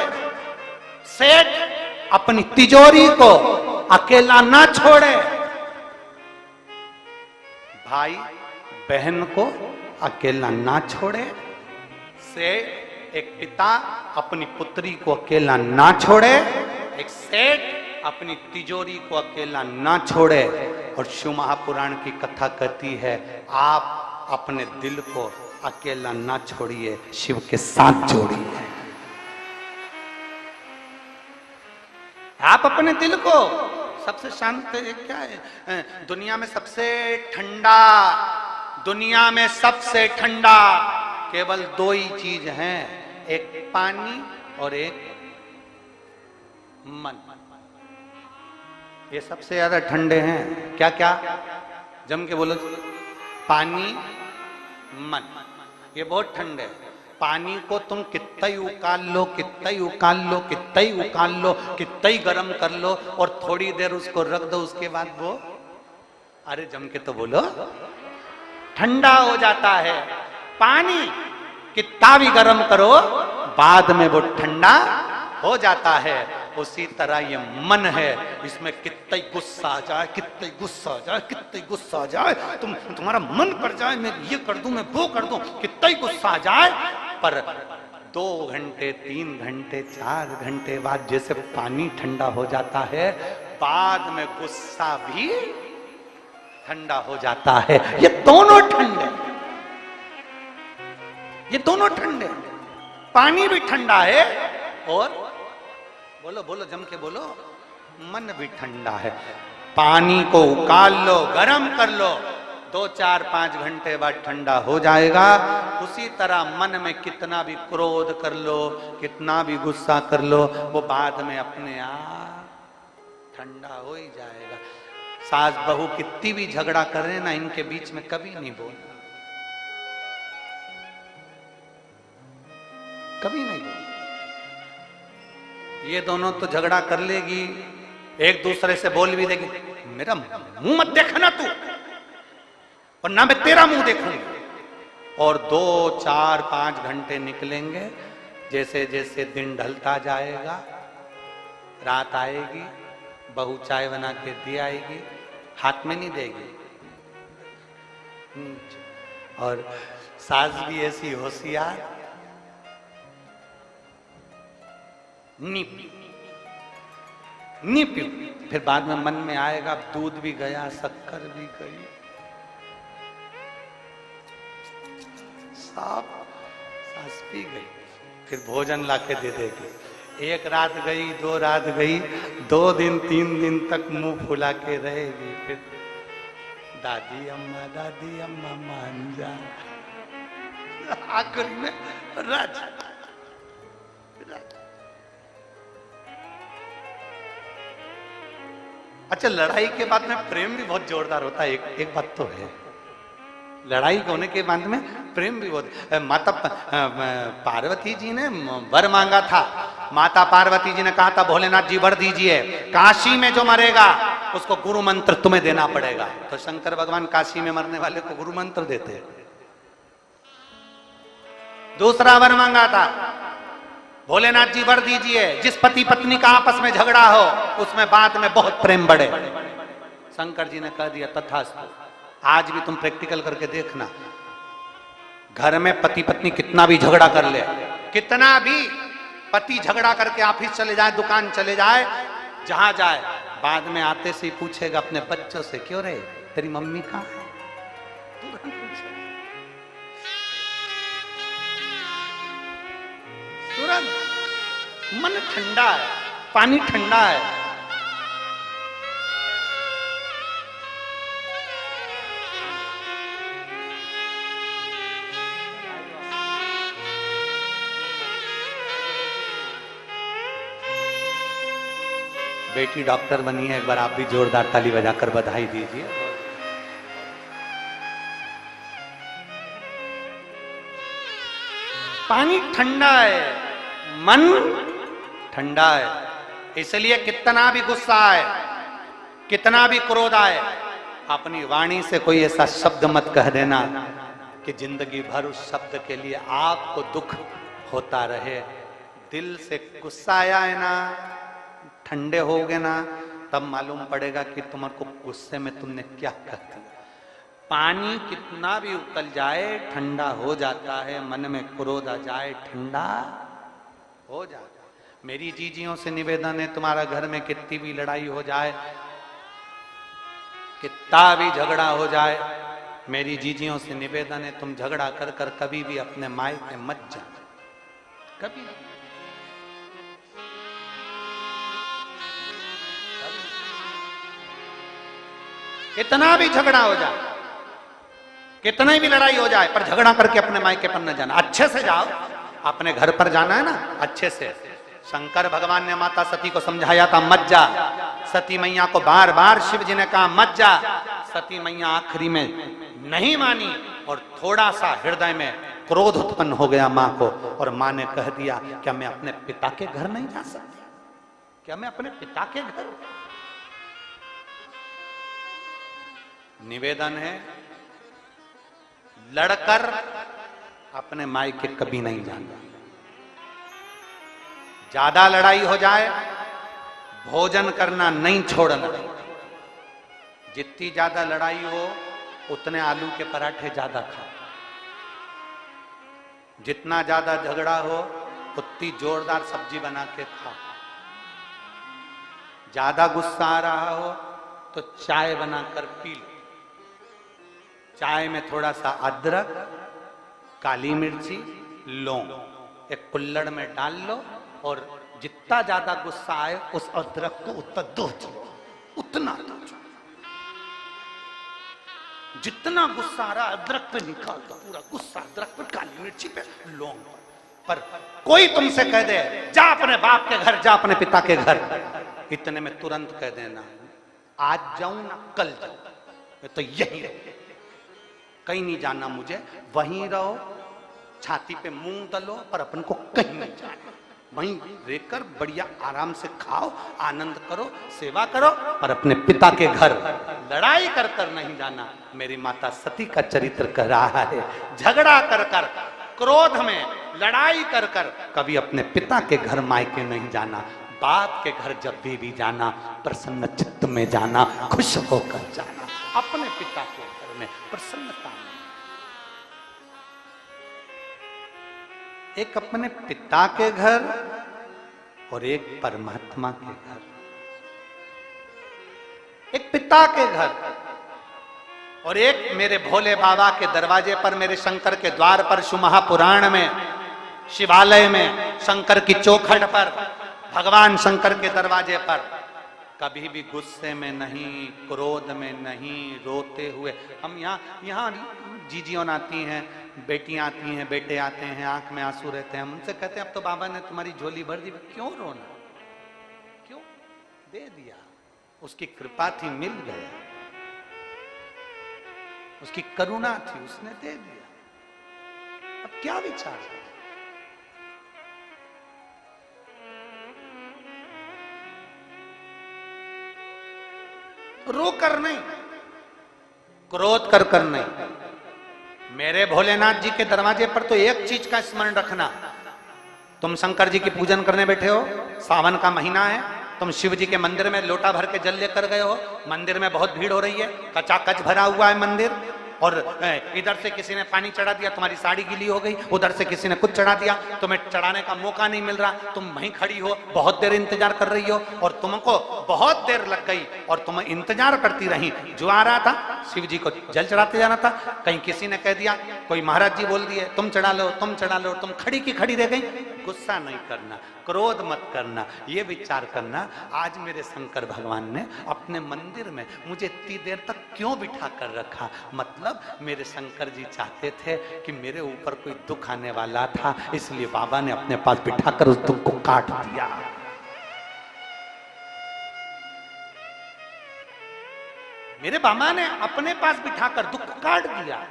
सेठ अपनी तिजोरी को अकेला ना छोड़े, भाई बहन को अकेला ना छोड़े, से एक पिता अपनी पुत्री को अकेला ना छोड़े, एक सेठ अपनी तिजोरी को अकेला ना छोड़े। और शिव महापुराण की कथा कहती है, आप अपने दिल को अकेला ना छोड़िए, शिव के साथ जोड़िए। आप अपने दिल को, सबसे शांत क्या है दुनिया में, सबसे ठंडा, दुनिया में सबसे ठंडा केवल दो ही चीज हैं, एक पानी और एक मन। ये सबसे ज्यादा ठंडे हैं। क्या क्या? जम के बोलो। पानी, मन, ये बहुत ठंडे हैं। पानी को तुम कितना ही उकाल लो, कितना ही उकाल लो, कितना ही उकाल लो, कितना ही गर्म कर लो, और थोड़ी देर उसको रख दो, उसके बाद वो, अरे जम के तो बोलो, ठंडा हो जाता है। पानी कितना भी गर्म करो, बाद में वो ठंडा हो जाता है। उसी तरह ये मन है, इसमें कितना ही गुस्सा आ जाए, कितना ही गुस्सा आ जाए, कितना ही गुस्सा आ जाए, तुम्हारा मन कर जाए, मैं ये कर दूं, मैं वो कर दूं, कितना ही गुस्सा आ जाए, पर 2 घंटे 3 घंटे 4 घंटे बाद जैसे पानी ठंडा हो जाता है, बाद में गुस्सा भी ठंडा हो जाता है। ये दोनों ठंडे। ये दोनों ठंडे, पानी भी ठंडा है और बोलो बोलो जम के बोलो, मन भी ठंडा है। पानी को उकाल लो, गरम कर लो, 2-4-5 घंटे बाद ठंडा हो जाएगा। उसी तरह मन में कितना भी क्रोध कर लो, कितना भी गुस्सा कर लो, वो बाद में अपने आप ठंडा हो ही जाएगा। सास बहू कितनी भी झगड़ा कर रहे ना, इनके बीच में कभी नहीं बोलना, कभी नहीं बोलना। ये दोनों तो झगड़ा कर लेगी, एक दूसरे से बोल भी देगी, मेरा मुंह मत देखना तू, और ना मैं तेरा मुंह देखूंगी। और 2-4-5 घंटे निकलेंगे, जैसे जैसे दिन ढलता जाएगा, रात आएगी, बहू चाय बना के दी आएगी, हाथ में नहीं देगी। और सास भी ऐसी होशियार, नहीं पी, फिर बाद में मन में आएगा दूध भी गया, शक्कर भी गई, सास पी गई, फिर भोजन लाके दे देगी। एक रात गई, 2 रात गई, 2 दिन 3 दिन तक मुंह फुला के रहेगी, फिर दादी अम्मा मान जा, आखिर में राजा। अच्छा, लड़ाई के बाद में प्रेम भी बहुत जोरदार होता है। एक बात तो है, लड़ाई होने के बाद में प्रेम भी बहुत। माता पार्वती जी ने वर मांगा था, माता पार्वती जी ने कहा था भोलेनाथ जी वर दीजिए, काशी में जो मरेगा उसको गुरु मंत्र तुम्हें देना पड़ेगा। तो शंकर भगवान काशी में मरने वाले को गुरु मंत्र देते। दूसरा वर मांगा था, भोलेनाथ जी वर दीजिए, जिस पति पत्नी का आपस में झगड़ा हो उसमें बाद में बहुत प्रेम बढ़े। शंकर जी ने कह दिया तथास्तु। आज भी तुम प्रैक्टिकल करके देखना, घर में पति पत्नी कितना भी झगड़ा कर ले, कितना भी पति झगड़ा करके ऑफिस चले जाए, दुकान चले जाए, जहां जाए, बाद में आते से ही पूछेगा अपने बच्चों से, क्यों रे तेरी मम्मी कहां है, तुरंत मन ठंडा है, पानी ठंडा है। बेटी डॉक्टर बनी है, एक बार आप भी जोरदार ताली बजाकर बधाई दीजिए। पानी ठंडा है, मन ठंडा है, इसलिए कितना भी गुस्सा आए, कितना भी क्रोध आए, अपनी वाणी से कोई ऐसा शब्द मत कह देना कि जिंदगी भर उस शब्द के लिए आपको दुख होता रहे। दिल से गुस्सा आया है ना, ठंडे हो गए ना, तब मालूम पड़ेगा कि तुम्हारे गुस्से में तुमने क्या कर दिया। पानी कितना भी उतल जाए ठंडा हो जाता है, मन में क्रोध आ जाए ठंडा हो जाता है। मेरी जीजियों से निवेदन है, तुम्हारा घर में कितनी भी लड़ाई हो जाए, कितना भी झगड़ा हो जाए, मेरी जीजियों से निवेदन है तुम झगड़ा कर कर कभी भी अपने मायके मत जाना, कभी। कितना भी झगड़ा हो जाए, कितनी भी लड़ाई हो जाए, पर झगड़ा करके अपने मायके पर न जाना। अच्छे से जाओ, अपने घर पर जाना है ना, अच्छे से। शंकर भगवान ने माता सती को समझाया था मत जा, सती मैया को बार बार शिव जी ने कहा मत जा, सती मैया आखिरी में नहीं मानी और थोड़ा सा हृदय में क्रोध उत्पन्न हो गया मां को, और मां ने कह दिया क्या मैं अपने पिता के घर नहीं जा सकती, क्या मैं अपने पिता के घर। निवेदन है लड़कर अपने मायके कभी नहीं जाना। ज्यादा लड़ाई हो जाए भोजन करना नहीं छोड़ना। जितनी ज्यादा लड़ाई हो उतने आलू के पराठे ज्यादा खाओ, जितना ज्यादा झगड़ा हो उतनी जोरदार सब्जी बना के खाओ। ज्यादा गुस्सा आ रहा हो तो चाय बनाकर पी लो, चाय में थोड़ा सा अदरक, काली मिर्ची, लौंग एक कुल्हड़ में डाल लो और जितना ज्यादा गुस्सा आए उस अदरक को उतना दो, उतना दो। जितना गुस्सा आ रहा अदरक पे निकाल दो, पूरा गुस्सा अदरक पे, काली मिर्ची पे, लौंग पर। कोई तुमसे कह दे जा अपने बाप के घर, जा अपने पिता के घर, इतने में तुरंत कह देना आज जाऊं ना कल जाऊं, मैं तो यही रहूं, कहीं नहीं जाना मुझे, वहीं रहो, छाती पे मूंग दलो पर अपन को कहीं नहीं जाना, वहीं रहकर बढ़िया आराम से खाओ, आनंद करो, सेवा करो, पर अपने पिता के घर लड़ाई कर कर नहीं जाना। मेरी माता सती का चरित्र कह रहा है, झगड़ा कर कर, क्रोध में लड़ाई कर कर कभी अपने पिता के घर मायके नहीं जाना। बाप के घर जब भी जाना प्रसन्न चित्त में जाना, खुश होकर जाना, अपने पिता के घर में प्रसन्नता में। एक अपने पिता के घर और एक परमात्मा के घर। एक पिता के घर और एक मेरे भोले बाबा के दरवाजे पर, मेरे शंकर के द्वार पर, शिवमहापुराण में, शिवालय में, शंकर की चौखट पर, भगवान शंकर के दरवाजे पर कभी भी गुस्से में नहीं, क्रोध में नहीं, रोते हुए। हम यहाँ जीजियों आती हैं, बेटियां आती हैं, बेटे आते हैं, आंख में आंसू रहते हैं, हम उनसे कहते हैं अब तो बाबा ने तुम्हारी झोली भर दी, क्यों रोना, क्यों, दे दिया, उसकी कृपा थी, मिल गया, उसकी करुणा थी, उसने दे दिया, अब क्या विचार है? रो कर नहीं, क्रोध कर कर नहीं। मेरे भोलेनाथ जी के दरवाजे पर तो एक चीज का स्मरण रखना, तुम शंकर जी की पूजन करने बैठे हो, सावन का महीना है, तुम शिव जी के मंदिर में लोटा भर के जल लेकर गए हो, मंदिर में बहुत भीड़ हो रही है, कचाकच भरा हुआ है मंदिर, और इधर से किसी ने पानी चढ़ा दिया, तुम्हारी साड़ी गीली हो गई, उधर से किसी ने कुछ चढ़ा दिया, तुम्हें चढ़ाने का मौका नहीं मिल रहा, तुम वहीं खड़ी हो, बहुत देर इंतजार कर रही हो, और तुमको बहुत देर लग गई और तुम इंतजार करती रही। जो आ रहा था शिव जी को जल चढ़ाते जाना था, कहीं किसी ने कह दिया, कोई महाराज जी बोल दिए तुम चढ़ा लो, तुम चढ़ा लो, तुम खड़ी की खड़ी रह गई। गुस्सा नहीं करना, क्रोध मत करना, ये विचार करना आज मेरे शंकर भगवान ने अपने मंदिर में मुझे इतनी देर तक क्यों बिठा कर रखा। मतलब मेरे शंकर जी चाहते थे कि मेरे ऊपर कोई दुख आने वाला था, इसलिए बाबा ने अपने पास बिठाकर उस दुख को काट दिया। मेरे बाबा ने अपने पास बिठाकर दुख को काट दिया।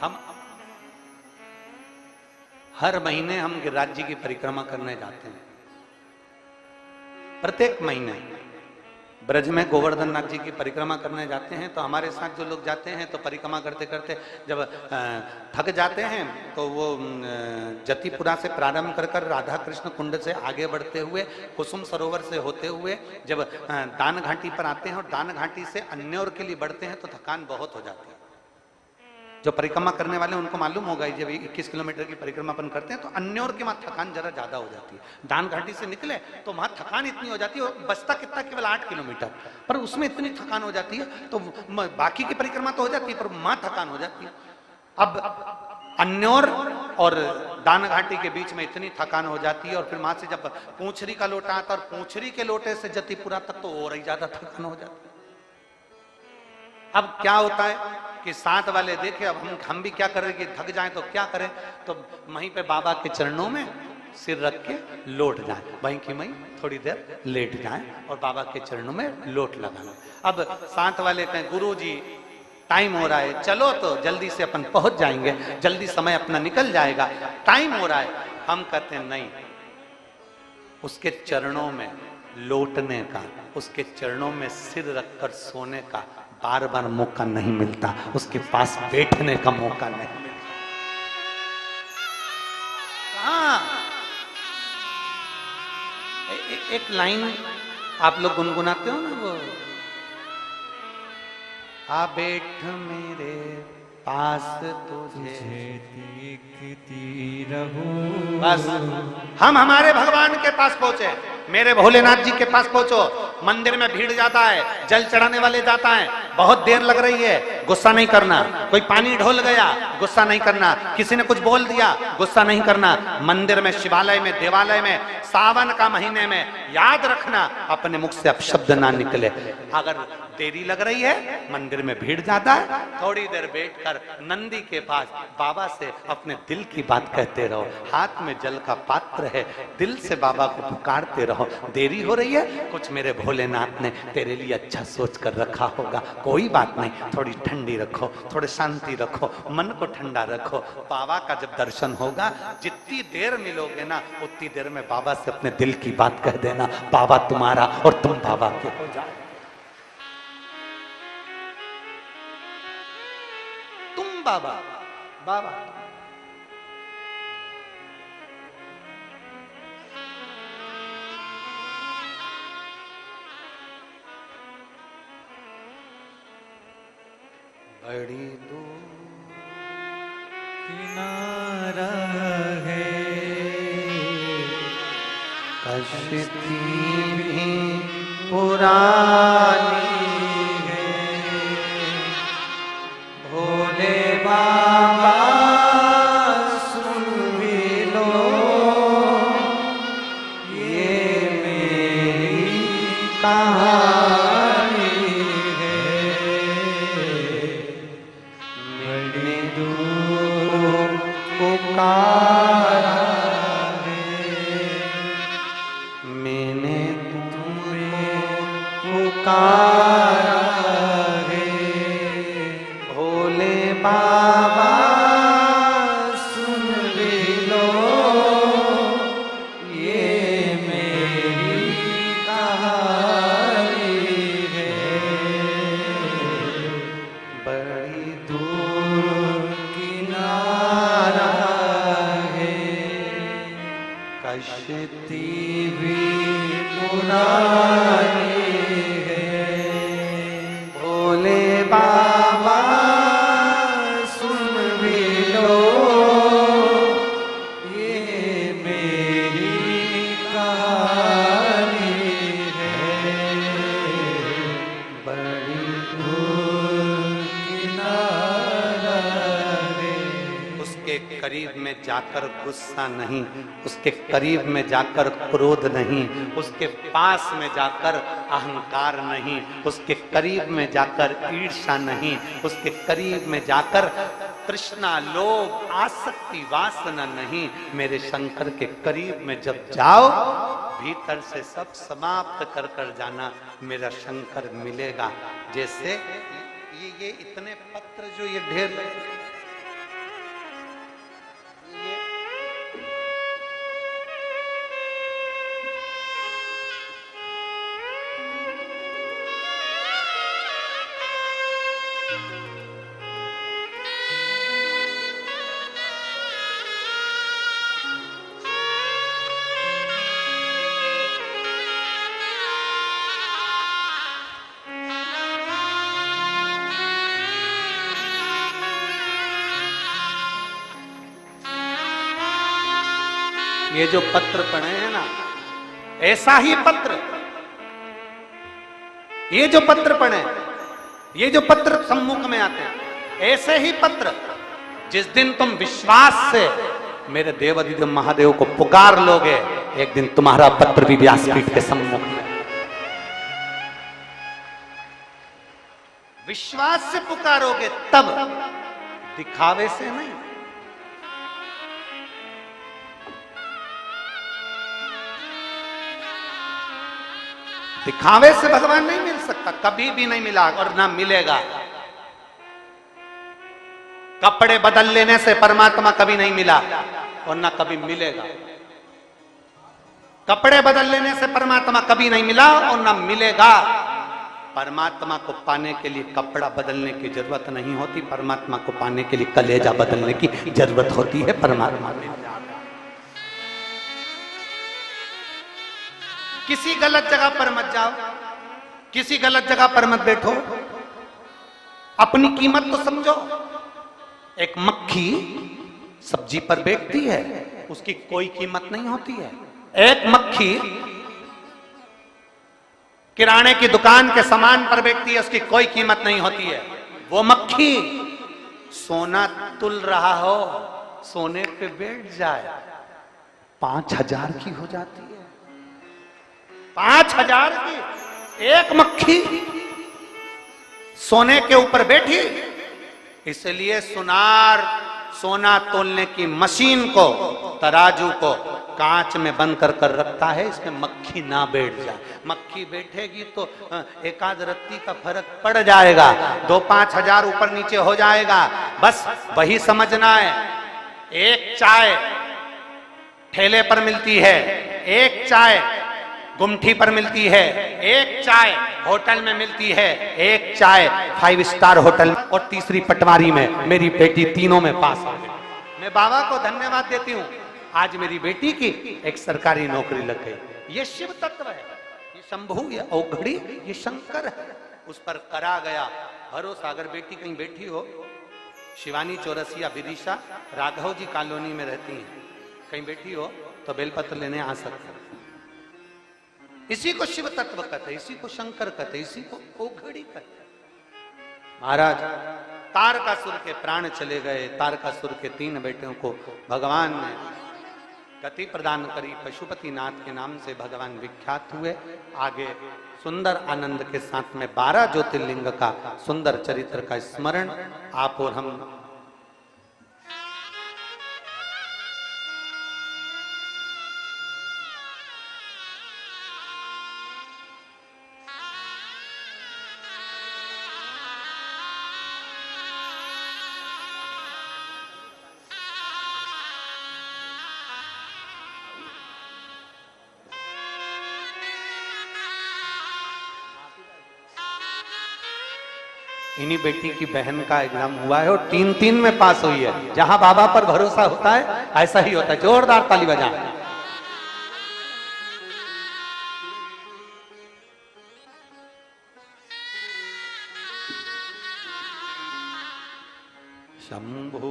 हम हर महीने हम गिरिराज जी की परिक्रमा करने जाते हैं, प्रत्येक महीने ब्रज में गोवर्धन नाथ जी की परिक्रमा करने जाते हैं। तो हमारे साथ जो लोग जाते हैं तो परिक्रमा करते करते जब थक जाते हैं तो वो जतिपुरा से प्रारंभ कर कर राधा कृष्ण कुंड से आगे बढ़ते हुए कुसुम सरोवर से होते हुए जब दान घाटी पर आते हैं और दान घाटी से अन्योर के लिए बढ़ते हैं तो थकान बहुत हो जाती है। जो परिक्रमा करने वाले उनको मालूम होगा, जब 21 किलोमीटर की परिक्रमा अपन करते हैं तो अन्योर के वहां थकान जरा ज्यादा हो जाती है। दान घाटी से निकले तो वहां थकान इतनी हो जाती है, और बचता कितना केवल 8 किलोमीटर, पर उसमें इतनी थकान हो जाती है, तो बाकी की परिक्रमा तो हो जाती है पर वहां थकान हो जाती है। अब अन्योर और दान घाटी के बीच में इतनी थकान हो जाती है, और फिर वहां से जब पूंछरी का लोटा आता है और पूंछरी के लोटे से जतिपुरा तक तो और ही ज्यादा थकान हो जाती है। अब क्या होता है कि साथ वाले देखे, अब हम भी क्या करें कि थक जाएं तो क्या करें, तो वहीं पे बाबा के चरणों में सिर रख के लौट जाएं, वहीं की वहीं थोड़ी देर लेट जाएं और बाबा के चरणों में लोट लगाएं। अब साथ वाले कहें गुरु जी टाइम हो रहा है, चलो तो जल्दी से अपन पहुंच जाएंगे, जल्दी समय अपना निकल जाएगा, टाइम हो रहा है। हम कहते हैं नहीं, उसके चरणों में लौटने का, उसके चरणों में सिर रखकर सोने का बार बार मौका नहीं मिलता, उसके पास बैठने का मौका नहीं मिलता। हाँ, एक लाइन आप लोग गुनगुनाते हो ना, वो आ बैठ मेरे पास तुझे देखती रहूं। बस हम हमारे भगवान के पास पहुंचे, मेरे भोलेनाथ जी के पास पहुंचो। मंदिर में भीड़ जाता है, जल चढ़ाने वाले जाता है, बहुत देर लग रही है, गुस्सा नहीं करना। कोई पानी ढोल गया, गुस्सा नहीं करना। किसी ने कुछ बोल दिया, गुस्सा नहीं करना। मंदिर में, शिवालय में, देवालय में, सावन का महीने में याद रखना अपने मुख से अपशब्द ना निकले। अगर देरी लग रही है, मंदिर में भीड़ ज्यादा है, थोड़ी देर बैठकर नंदी के पास बाबा से अपने दिल की बात कहते रहो। हाथ में जल का पात्र है, दिल से बाबा को पुकारते रहो। देरी हो रही है, कुछ मेरे भोलेनाथ ने तेरे लिए अच्छा सोच कर रखा होगा, कोई बात नहीं, थोड़ी ठंडी रखो, थोड़ी शांति रखो, मन को ठंडा रखो। बाबा का जब दर्शन होगा, जितनी देर मिलोगे ना, उतनी देर में बाबा से अपने दिल की बात कह देना। बाबा तुम्हारा और तुम बाबा के हो जाओ। तुम बाबा, बाबा बड़ी दूर किनारा है, कश्ती भी पुरानी है, भोले बाबा सुन भी लो ये मेरी कहानी है। बड़ी दूर पुकारा है, मैंने तुम्हें पुकारा है, भोले बाबा सुन भी लो ये मेरी कहानी है। बड़ी दूर किनारा है, कश्ती भी पुरानी है, भोले बाबा सुन भी लो ये मेरी कहानी है। बड़ी दूर किनारा है, उसके करीब में जाकर गुस्सा नहीं, उसके करीब में जाकर क्रोध नहीं, उसके पास में जाकर अहंकार नहीं, उसके करीब में जाकर ईर्ष्या नहीं, उसके करीब में जाकर तृष्णा, लोभ, आसक्ति, वासना नहीं। मेरे शंकर के करीब में जब जाओ, भीतर से सब समाप्त कर कर जाना, मेरा शंकर मिलेगा। जैसे ये इतने पत्र जो ये ढेर ये जो पत्र पढ़े हैं ना, ऐसा ही पत्र, ये जो पत्र पढ़े, ये जो पत्र सम्मुख में आते हैं, ऐसे ही पत्र जिस दिन तुम विश्वास से मेरे देवाधिदेव महादेव को पुकार लोगे, एक दिन तुम्हारा पत्र भी व्यासपीठ के सम्मुख में। विश्वास से पुकारोगे तब, दिखावे से नहीं। दिखावे से भगवान नहीं मिल सकता, कभी भी नहीं मिला और ना मिलेगा। कपड़े बदल लेने से परमात्मा कभी नहीं मिला और ना कभी मिलेगा। कपड़े बदल लेने से परमात्मा कभी नहीं मिला और ना मिलेगा। परमात्मा को पाने के लिए कपड़ा बदलने की जरूरत नहीं होती, परमात्मा को पाने के लिए कलेजा बदलने की जरूरत होती है। परमात्मा में किसी गलत जगह पर मत जाओ, किसी गलत जगह पर मत बैठो, अपनी कीमत तो समझो। एक मक्खी सब्जी पर बैठती है, उसकी कोई कीमत नहीं होती है। एक मक्खी किराने की दुकान के सामान पर बैठती है, उसकी कोई कीमत नहीं होती है। वो मक्खी सोना तुल रहा हो, सोने पे बैठ जाए, 5,000 की हो जाती है। 5,000 की एक मक्खी सोने के ऊपर बैठी। इसलिए सोना तोलने की मशीन को, तराजू को कांच में बंद कर रखता है, इसमें मक्खी ना बैठ जाए। मक्खी बैठेगी तो एकाध रत्ती का फर्क पड़ जाएगा, 2-5 हजार ऊपर नीचे हो जाएगा। बस वही समझना है। एक चाय ठेले पर मिलती है, एक चाय गुमठी पर मिलती है, एक चाय होटल में मिलती है, एक चाय 5 स्टार होटल और तीसरी पटवारी में। मेरी बेटी तीनों में पास आ गई। मैं बाबा को धन्यवाद देती हूँ, आज मेरी बेटी की एक सरकारी नौकरी लग गई। ये शिव तत्व है, ये शंभु, ये औघड़ी, ये शंकर है। उस पर करा गया भरोसा। अगर बेटी कहीं बैठी हो, शिवानी चौरसिया विदिशा राघव जी कॉलोनी में रहती है, कहीं बैठी हो तो बेलपत्र लेने आ सकते हैं। इसी को शिव तत्व कहते हैं, इसी को शंकर कहते हैं, इसी को औघड़ी कहते हैं। महाराज तारकासुर के प्राण चले गए। तारकासुर के 3 बेटों को भगवान ने गति प्रदान करी। पशुपति नाथ के नाम से भगवान विख्यात हुए। आगे सुंदर आनंद के साथ में 12 ज्योतिर्लिंग का सुंदर चरित्र का स्मरण आप और हम इन्हीं बेटी की बहन का एग्जाम हुआ है और 3-3 में पास हुई है। जहां बाबा पर भरोसा होता है ऐसा ही होता है। जोरदार ताली बजा। शंभु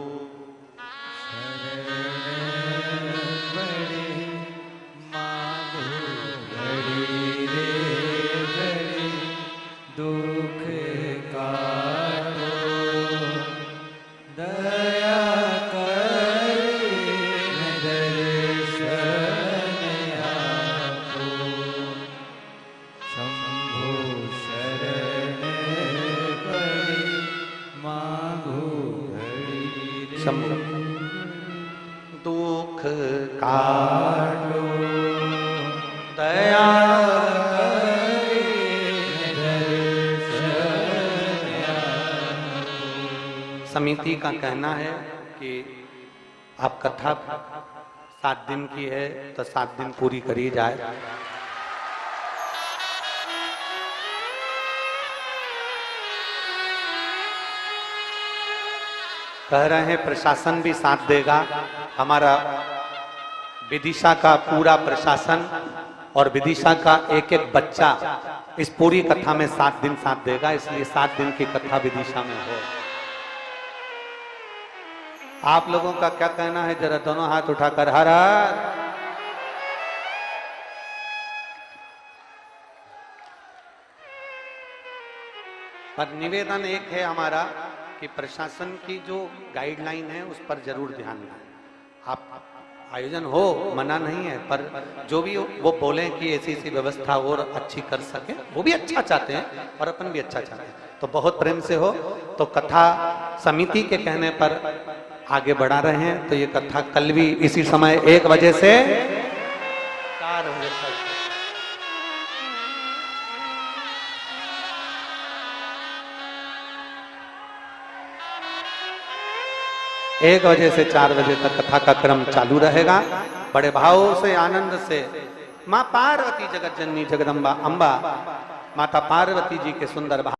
दुख काटो दया समिति का कहना है कि आप कथा 7 दिन की है तो 7 दिन पूरी करी जाए। कह रहे हैं प्रशासन भी साथ देगा। हमारा विदिशा का पूरा प्रशासन और विदिशा का एक एक बच्चा इस पूरी कथा में 7 दिन साथ देगा। इसलिए 7 दिन की कथा विदिशा में हो। आप लोगों का क्या कहना है? जरा दोनों हाथ उठाकर हर हर। पर निवेदन एक है हमारा कि प्रशासन की जो गाइडलाइन है उस पर जरूर ध्यान दें। आप आयोजन हो, मना नहीं है, पर जो भी वो बोले कि ऐसी व्यवस्था और अच्छी कर सके, वो भी अच्छा चाहते हैं और अपन भी अच्छा चाहते हैं, तो बहुत प्रेम से हो। तो कथा समिति के कहने पर आगे बढ़ा रहे हैं। तो ये कथा कल भी इसी समय 1 बजे से 4 बजे तक 1 बजे से 4 बजे तक कथा का क्रम चालू रहेगा। बड़े भाव से, आनंद से माँ पार्वती जगत जननी जगदम्बा अम्बा माता पार्वती जी के सुंदर